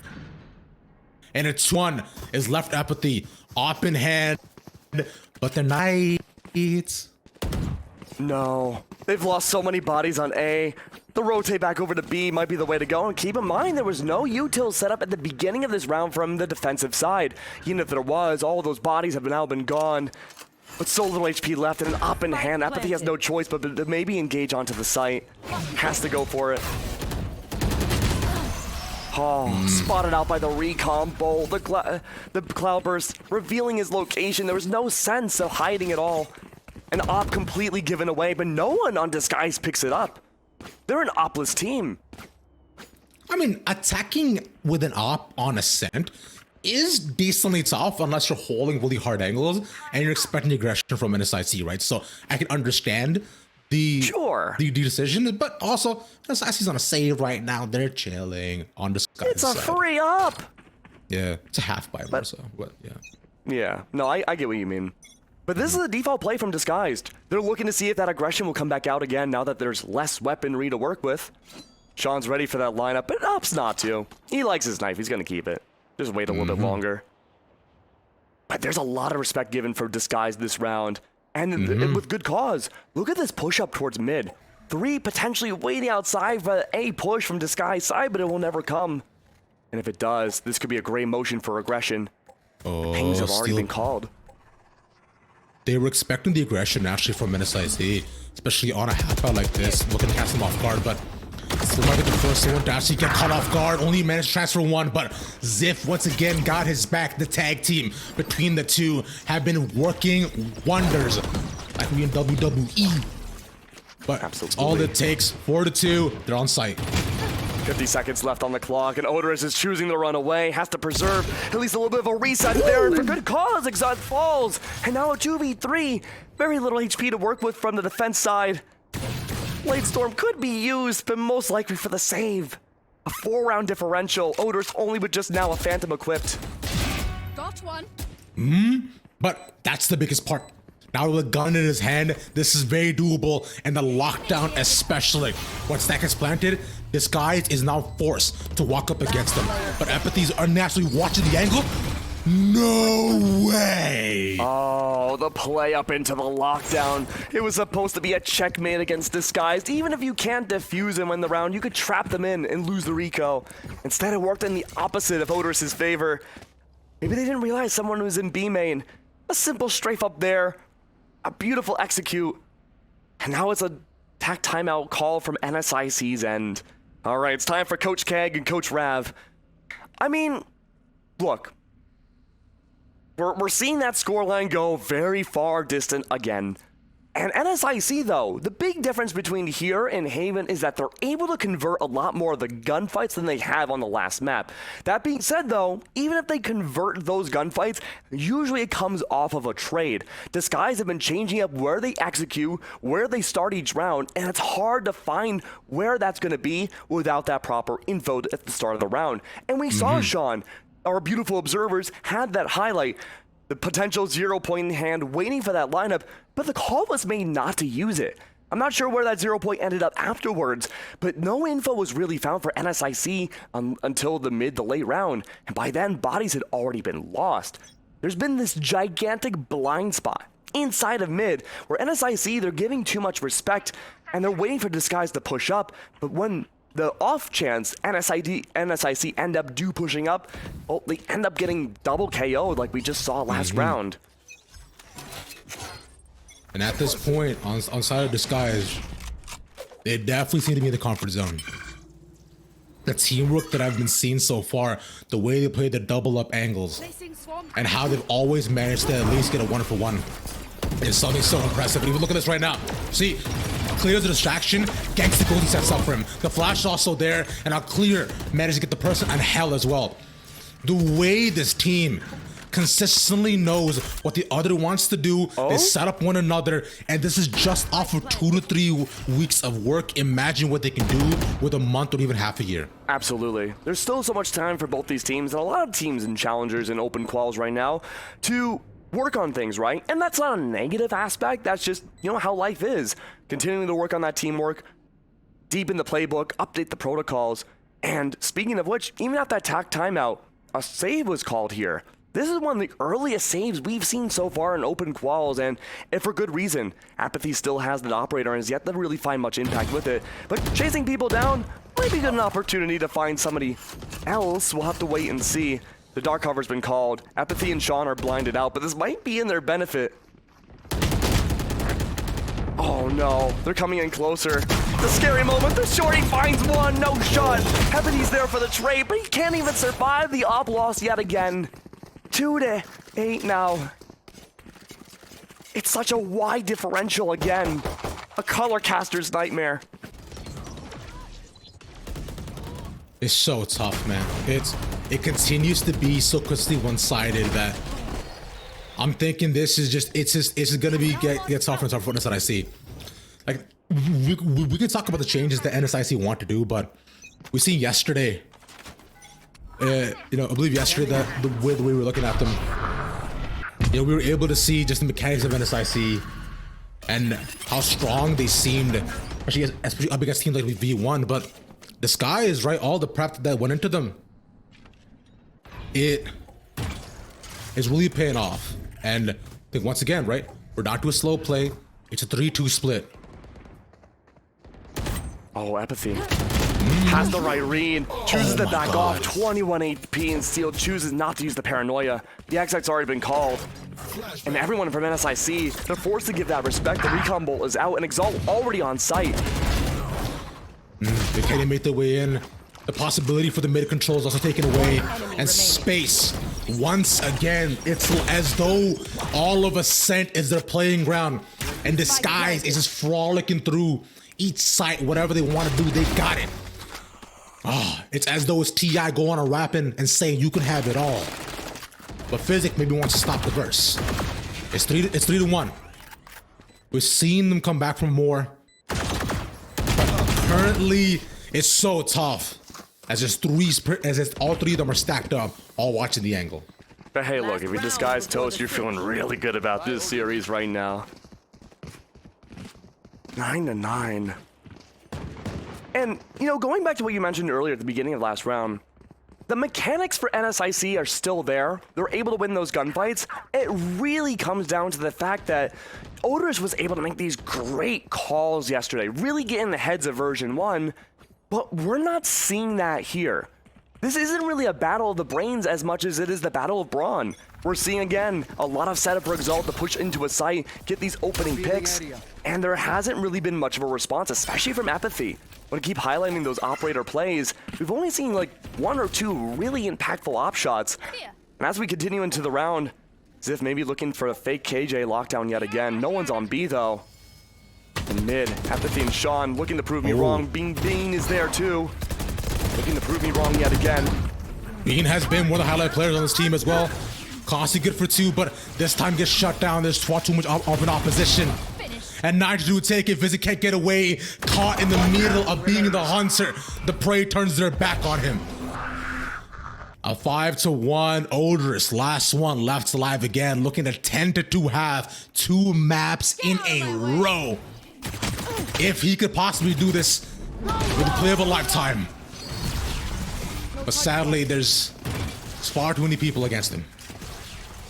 and it's one is left Epathy op in hand, but the knights. No, they've lost so many bodies on A. The rotate back over to B might be the way to go, and keep in mind there was no util set up at the beginning of this round from the defensive side. Even if there was, all of those bodies have now been gone. But so little HP left and an op in hand. Epathy has no choice but to maybe engage onto the site. Has to go for it. Oh, spotted out by the recon bolt, the cloudburst, revealing his location. There was no sense of hiding at all. An op completely given away, but no one on Disguise picks it up. They're an opless team. I mean, attacking with an op on ascent is decently tough unless you're holding really hard angles and you're expecting aggression from NSIC, right? So I can understand the decision, but also NSIC's on a save right now. They're chilling on Disguise. It's a free up. Yeah, it's a half buy more so, but yeah. Yeah, no, I get what you mean. But this is a default play from Disguised. They're looking to see if that aggression will come back out again now that there's less weaponry to work with. Sean's ready for that lineup, but opts not to. He likes his knife. He's going to keep it. Just wait a little bit longer. But there's a lot of respect given for Disguised this round. And with good cause. Look at this push up towards mid. 3 potentially waiting outside for a push from Disguised side, but it will never come. And if it does, this could be a great motion for aggression. Oh, Pings have already been called. They were expecting the aggression actually from NSIC, especially on a half out like this, looking to catch them off guard, but they might be the first one to actually get caught off guard. Only managed to transfer 1, but XXiF once again got his back. The tag team between the two have been working wonders, like we in WWE. But absolutely, all it takes, 4 to 2, they're on site. 50 seconds left on the clock, and Oderis is choosing to run away. Has to preserve at least a little bit of a reset there, and for good cause, Exalt falls. And now a 2v3. Very little HP to work with from the defense side. Blade Storm could be used, but most likely for the save. A 4-round differential. Oderis only with just now a Phantom equipped. Got one. But that's the biggest part. Now with a gun in his hand, this is very doable, and the lockdown especially. Once that gets planted, Disguise is now forced to walk up against them. But Epathy's are naturally watching the angle. No way! Oh, the play up into the lockdown. It was supposed to be a checkmate against Disguised. Even if you can't defuse them in the round, you could trap them in and lose the Rico. Instead, it worked in the opposite of Oderis' favor. Maybe they didn't realize someone was in B main. A simple strafe up there, a beautiful execute, and now it's a tack timeout call from NSIC's end. All right, it's time for Coach Keg and Coach Rav. I mean, look. We're seeing that scoreline go very far distant again. And NSIC, though, the big difference between here and Haven is that they're able to convert a lot more of the gunfights than they have on the last map. That being said, though, even if they convert those gunfights, usually it comes off of a trade. Disguise have been changing up where they execute, where they start each round, and it's hard to find where that's going to be without that proper info at the start of the round. And we saw Sean. Our beautiful observers had that highlight, the potential 0 point in hand, waiting for that lineup, but the call was made not to use it. I'm not sure where that 0 point ended up afterwards, but no info was really found for NSIC until the mid to late round, and by then, bodies had already been lost. There's been this gigantic blind spot inside of mid, where NSIC, they're giving too much respect, and they're waiting for Disguise to push up, but when the off chance NSIC end up pushing up, well, they end up getting double KO'd like we just saw last round. And at this point, on side of Disguise, they definitely seem to be in the comfort zone. The teamwork that I've been seeing so far, the way they play the double up angles, and how they've always managed to at least get a 1-for-1 is something so impressive. And even look at this right now. See, clears the distraction, Genghsta goes and sets up for him. The flash is also there, and now Clear managed to get the person on hell as well. The way this team consistently knows what the other wants to do, they set up one another, and this is just off of 2 to 3 weeks of work. Imagine what they can do with a month or even half a year. Absolutely. There's still so much time for both these teams, and a lot of teams and challengers and open quals right now to work on things, right? And that's not a negative aspect. That's just, how life is. Continuing to work on that teamwork, deepen the playbook, update the protocols. And speaking of which, even at that tack timeout, a save was called here. This is one of the earliest saves we've seen so far in open quals, and for good reason. Epathy still has that operator and has yet to really find much impact with it. But chasing people down might be an opportunity to find somebody else. We'll have to wait and see. The dark cover's been called. Epathy and Sean are blinded out, but this might be in their benefit. Oh no, they're coming in closer. The scary moment, the shorty finds one, no shot. Epathy's there for the trade, but he can't even survive the op loss yet again. 2 to 8 now. It's such a wide differential again. A color caster's nightmare. It's so tough, man. It continues to be so quickly one-sided that I'm thinking this is just it's just gonna be get tougher and tougher for us that I see. Like we can talk about the changes that NSIC want to do, but we seen yesterday. I believe yesterday that the way we were looking at them, we were able to see just the mechanics of NSIC and how strong they seemed, especially up against teams like V1. But the sky is right. All the prep that went into them, it is really paying off. And I think once again, right, we're not to a slow play. It's a 3-2 split. Oh, Epathy. Has the right read, chooses to back off, 21 HP, and Steel chooses not to use the paranoia. The XX's already been called. And everyone from NSIC, they're forced to give that respect. The recon bolt is out, and Exalt already on site. They can't make their way in. The possibility for the mid control is also taken away. And space, once again, it's as though all of Ascent is their playing ground. And Disguise is just frolicking through each site, whatever they want to do, they got it. It's as though it's T.I. going on rapping and saying you can have it all. But fiziq maybe wants to stop the verse. It's 3-1. We're seeing them come back from more. But currently, it's so tough. As all three of them are stacked up, all watching the angle. But hey, look, if you Disguise Toast, you're feeling really good about this series right now. 9-9. And, you know, going back to what you mentioned earlier at the beginning of last round, the mechanics for NSIC are still there. They're able to win those gunfights. It really comes down to the fact that Oderis was able to make these great calls yesterday, really get in the heads of version 1, but we're not seeing that here. This isn't really a battle of the brains as much as it is the battle of brawn. We're seeing, again, a lot of setup for Exalt to push into a site, get these opening picks, and there hasn't really been much of a response, especially from epathy. I want to keep highlighting those operator plays. We've only seen like 1 or 2 really impactful op shots. And as we continue into the round, XXiF maybe looking for a fake KJ lockdown yet again. No one's on B though. In mid, epathy and Sean looking to prove me wrong. Bean is there too. Looking to prove me wrong yet again. Bean has been one of the highlight players on this team as well. Constantly good for 2, but this time gets shut down. There's far too much of an opposition. And Nitrogen would take it. fiziq can't get away. Caught in the middle of being the hunter. The prey turns their back on him. A 5-1 Oderis. Last one left alive again. Looking at 10-2 half. 2 maps in a row. If he could possibly do this, it would be play of a lifetime. But sadly, there's far too many people against him.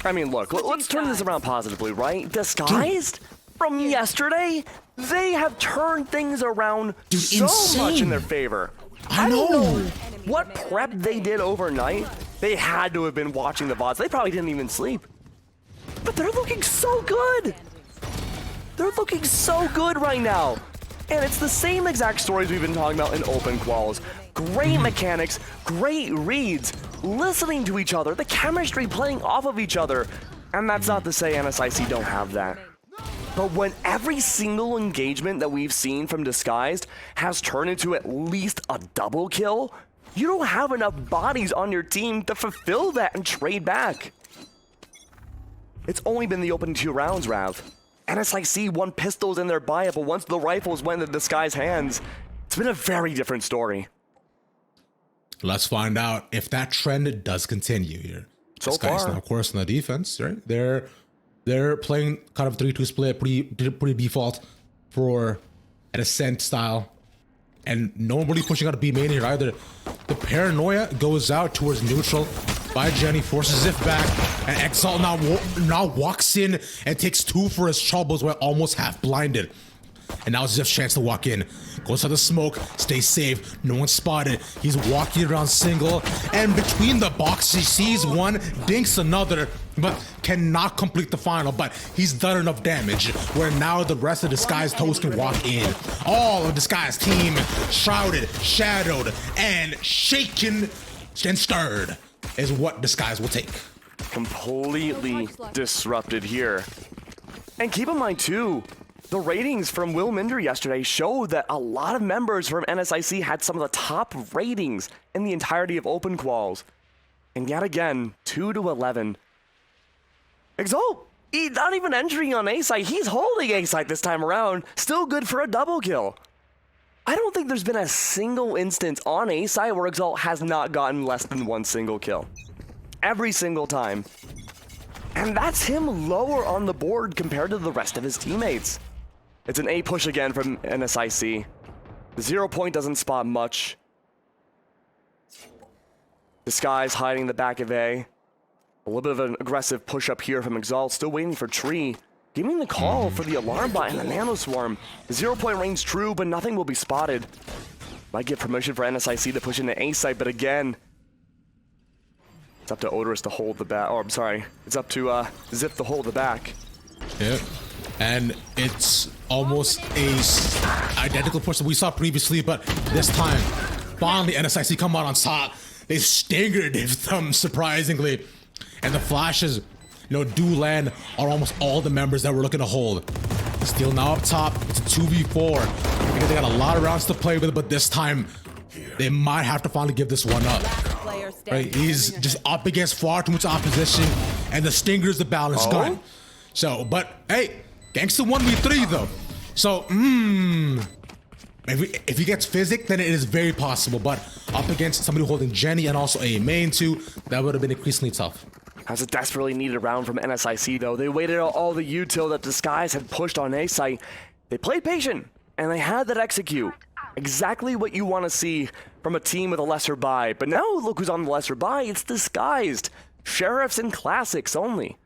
I mean, look, let's turn this around positively, right? Disguised? From yesterday, they have turned things around so much in their favor. I don't know what prep they did overnight. They had to have been watching the VODs. They probably didn't even sleep. But they're looking so good. They're looking so good right now. And it's the same exact stories we've been talking about in open quals. Great mechanics, great reads, listening to each other, the chemistry playing off of each other. And that's not to say NSIC don't have that. But when every single engagement that we've seen from Disguised has turned into at least a double kill, you don't have enough bodies on your team to fulfill that and trade back. It's only been the opening 2 rounds, Rav. NSIC won pistols in their buy-up, but once the rifles went into Disguised's hands, it's been a very different story. Let's find out if that trend does continue here. So Disguised far, now, of course, on the defense, right? They're playing kind of 3-2 split, pretty default for an Ascent style. And no one really pushing out a B main here either. The paranoia goes out towards neutral by Jenny, forces XXiF back, and Exalt now walks in and takes 2 for his troubles while almost half blinded. And now it's XXiF's chance to walk in. Goes to the smoke, stays safe, no one spotted. He's walking around single, and between the boxes, he sees one, dinks another, but cannot complete the final. But he's done enough damage where now the rest of Disguised hosts can walk in. All of Disguised team shrouded, shadowed, and shaken and stirred is what Disguised will take. Completely disrupted here. And keep in mind too, the ratings from Will Minder yesterday showed that a lot of members from NSIC had some of the top ratings in the entirety of open quals. And yet again, 2-11. Exalt, he's not even entering on A-site. He's holding A-site this time around. Still good for a double kill. I don't think there's been a single instance on A-site where Exalt has not gotten less than 1 single kill. Every single time. And that's him lower on the board compared to the rest of his teammates. It's an A push again from NSIC. The 0 point doesn't spot much. Disguise hiding the back of A. A little bit of an aggressive push up here from Exalt. Still waiting for Tree. Giving the call for the alarm bot and the nano swarm. The 0 point range true, but nothing will be spotted. Might get permission for NSIC to push into A site, but again, it's up to Oderis to hold the back. Oh, I'm sorry. It's up to XXiF to hold the back. Yeah. And it's almost a identical push that we saw previously, but this time, finally NSIC come out on top. They staggered them surprisingly. And the flashes, do land on almost all the members that we're looking to hold. Still now up top, it's a 2v4. Because they got a lot of rounds to play with, but this time, they might have to finally give this one up. Right? He's just up against far too much opposition, and the Stinger's the balance gun. So, but hey, Genghsta 1v3 though. So, if he gets fiziq, then it is very possible. But up against somebody holding Jenny and also a main too, that would have been increasingly tough. That was a desperately needed round from NSIC though. They waited out all the util that Disguise had pushed on A site. They played patient, and they had that execute. Exactly what you want to see from a team with a lesser buy. But now look who's on the lesser buy. It's disguised. Sheriffs and Classics only.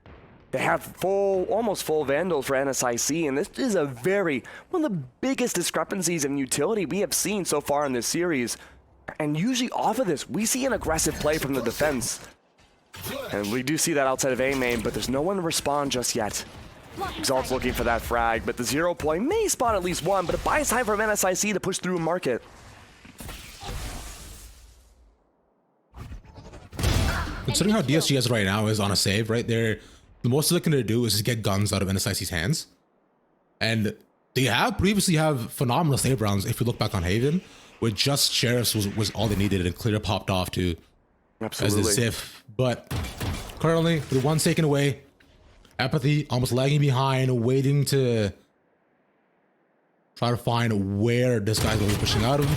They have almost full Vandals for NSIC, and this is one of the biggest discrepancies in utility we have seen so far in this series. And usually off of this, we see an aggressive play from the defense. And we do see that outside of A main, but there's no one to respond just yet. Exalt's looking for that frag, but the 0 point may spot at least one, but it buys time from NSIC to push through a market. Considering how DSGS right now is on a save, right there, the most they're looking to do is just get guns out of NSIC's hands. And they have previously have phenomenal save rounds. If you look back on Haven, with just Sheriffs was all they needed, and Clear popped off to Absolutely. as the Sif. But currently, with one taken away, Epathy almost lagging behind, waiting to try to find where this guy's going to be pushing out of.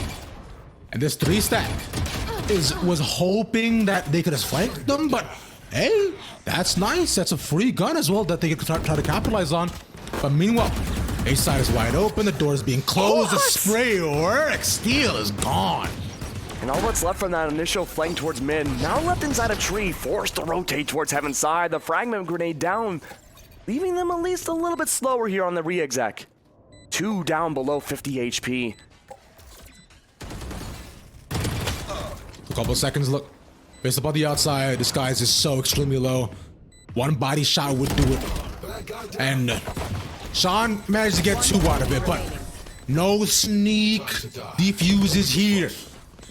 And this 3-stack was hoping that they could have flanked them, but hey, that's nice. That's a free gun as well that they could try to capitalize on. But meanwhile, A side is wide open, the door is being closed, the spray works, Steel is gone. And all that's left from that initial flank towards mid, now left inside a tree, forced to rotate towards Heaven's side, the fragment grenade down, leaving them at least a little bit slower here on the re-exec. 2 down below 50 HP. A couple of seconds, look. Based upon the outside, this guy is just so extremely low. One body shot would do it. And Sean managed to get 2 out of it, but no sneak defuses here.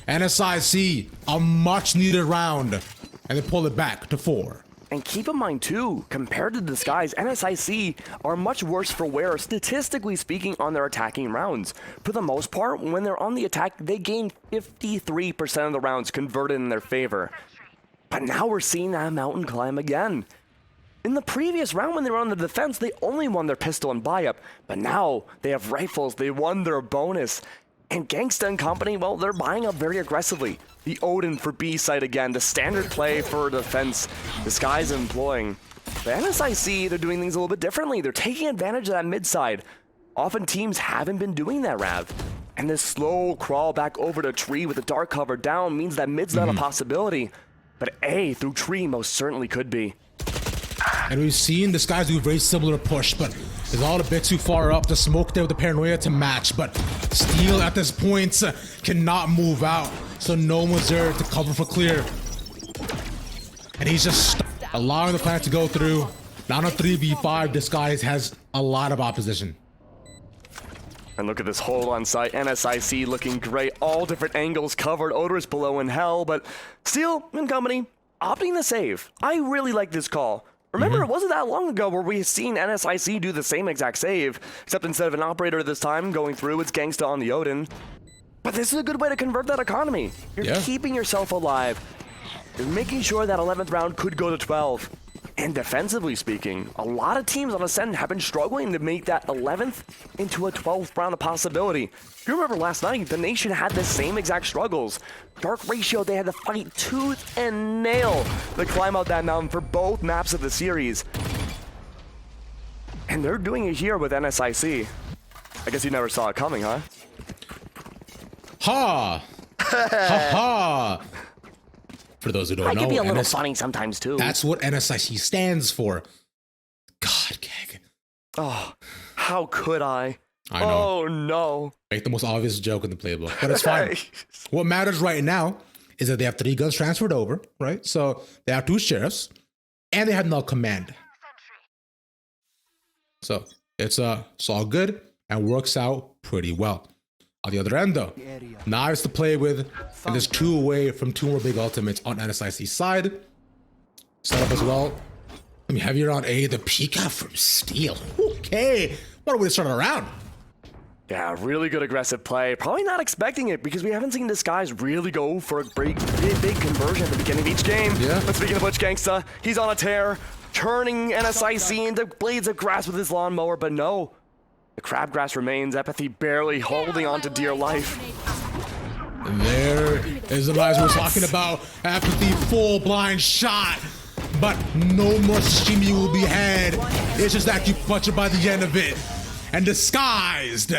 NSIC, a much needed round, and they pull it back to 4. And keep in mind too, compared to Disguise, NSIC are much worse for wear, statistically speaking, on their attacking rounds. For the most part, when they're on the attack, they gain 53% of the rounds converted in their favor. But now we're seeing that mountain climb again. In the previous round when they were on the defense, they only won their pistol and buy-up, but now they have rifles, they won their bonus. And Genghsta and company, well, they're buying up very aggressively. The Odin for B site again, the standard play for defense, Disguise employing. The NSIC, they're doing things a little bit differently. They're taking advantage of that mid side. Often teams haven't been doing that, Rav. And this slow crawl back over the tree with the dark cover down means that mid's not a possibility. But A through tree most certainly could be. And we've seen this guys do a very similar push, but it's all a bit too far up. The smoke there with the paranoia to match, but Steel at this point cannot move out, so no one's there to cover for Clear. And he's just allowing the planet to go through. Now on a 3v5, Disguise has a lot of opposition. And look at this hole on site. NSIC looking great. All different angles covered. Oderis below in hell, but Steel and company opting to save. I really like this call. Remember, it wasn't that long ago where we seen NSIC do the same exact save, except instead of an operator this time going through, it's Genghsta on the Odin. But this is a good way to convert that economy. You're keeping yourself alive. You're making sure that 11th round could go to 12. And defensively speaking, a lot of teams on Ascend have been struggling to make that 11th into a 12th round a possibility. If you remember last night, the Nation had the same exact struggles. Dark Ratio, they had to fight tooth and nail to climb out that mountain for both maps of the series. And they're doing it here with NSIC. I guess you never saw it coming, huh? Ha! Ha ha! For those who don't know, I can be a little funny sometimes too. That's what NSIC stands for. God, Gag. Oh, how could I? I know. Oh no. Make the most obvious joke in the playbook, but it's fine. What matters right now is that they have 3 guns transferred over, right? So they have 2 sheriffs, and they have no command. So it's all good and works out pretty well. On the other end, though, now it's to play with, and there's 2 away from 2 more big ultimates on NSIC's side. Set up as well. I mean, heavier on A, the peek out from Steel. Okay, what a way to start a round. Yeah, really good aggressive play. Probably not expecting it because we haven't seen this guys really go for a big conversion at the beginning of each game. Yeah. But speaking of which, Genghsta, he's on a tear, turning NSIC into blades of grass with his lawnmower, but no. The crabgrass remains, Epathy barely holding on to dear life. And there is the guys we're talking about. Epathy full blind shot, but no more sashimi will be had. It's just acupuncture by the end of it. And Disguised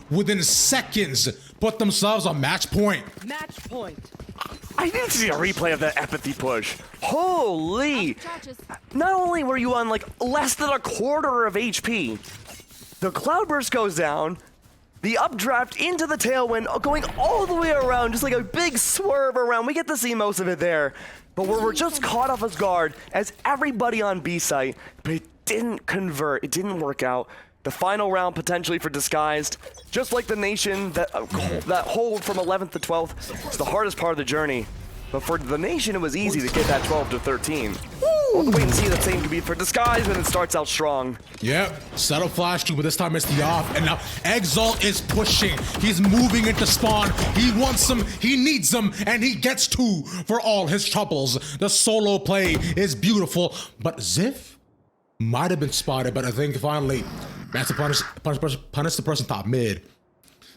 within seconds put themselves on match point. Match point. I need to see a replay of that epathy push. Holy! Charges. Not only were you on like less than a quarter of HP, the cloudburst goes down, the updraft into the tailwind, going all the way around, just like a big swerve around. We get to see most of it there, but we're just caught off his guard as everybody on B site, but it didn't convert. It didn't work out. The final round potentially for Disguised, just like the Nation, that hold from 11th to 12th, it's the hardest part of the journey. But for the Nation, it was easy to get that 12 to 13. We'll wait and see the same can be for Disguised when it starts out strong. Yep, settle flash two, but this time it's the off, and now Exalt is pushing. He's moving into spawn. He wants them, he needs them, and he gets two for all his troubles. The solo play is beautiful, but XXiF might have been spotted, but I think finally, that's to punish the person top mid.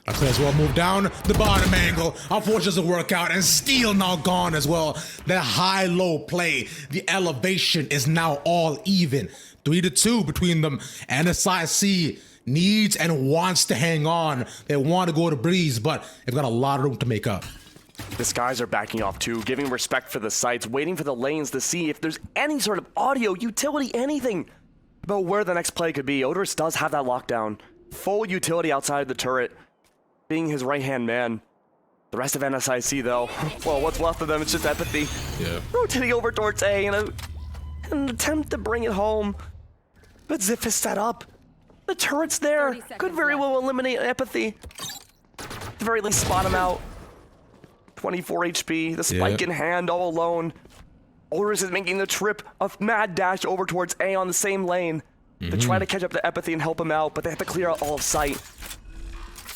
I could as well move down the bottom angle. Unfortunately, doesn't work out, and Steel now gone as well. The high-low play, the elevation is now all even. 3-2 between them. NSIC needs and wants to hang on. They want to go to Breeze, but they've got a lot of room to make up. Disguised are backing off too, giving respect for the sites, waiting for the lanes to see if there's any sort of audio, utility, anything about where the next play could be. Oderis does have that lockdown. Full utility outside the turret, being his right-hand man. The rest of NSIC, though, well, what's left of them, it's just epathy. Yeah. Rotating over towards A in an attempt to bring it home. But XXiF is set up. The turret's there. 30 seconds Could very well eliminate epathy. At the very least, spot him out. 24 HP, the spike in hand, all alone. Oderis is making the trip of mad dash over towards A on the same lane to try to catch up to epathy and help him out, but they have to clear out all of sight.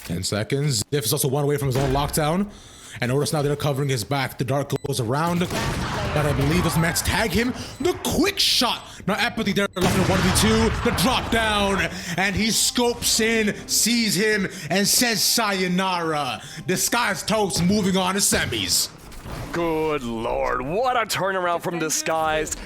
10 seconds. XXiF is also one away from his own lockdown. And Oderis now they're covering his back. The dart goes around. But I believe his Mets tag him. The quick shot. Now epathy there left in 1v2. The drop down. And he scopes in, sees him, and says sayonara. Disguised toast moving on to semis. Good lord, what a turnaround from Disguised.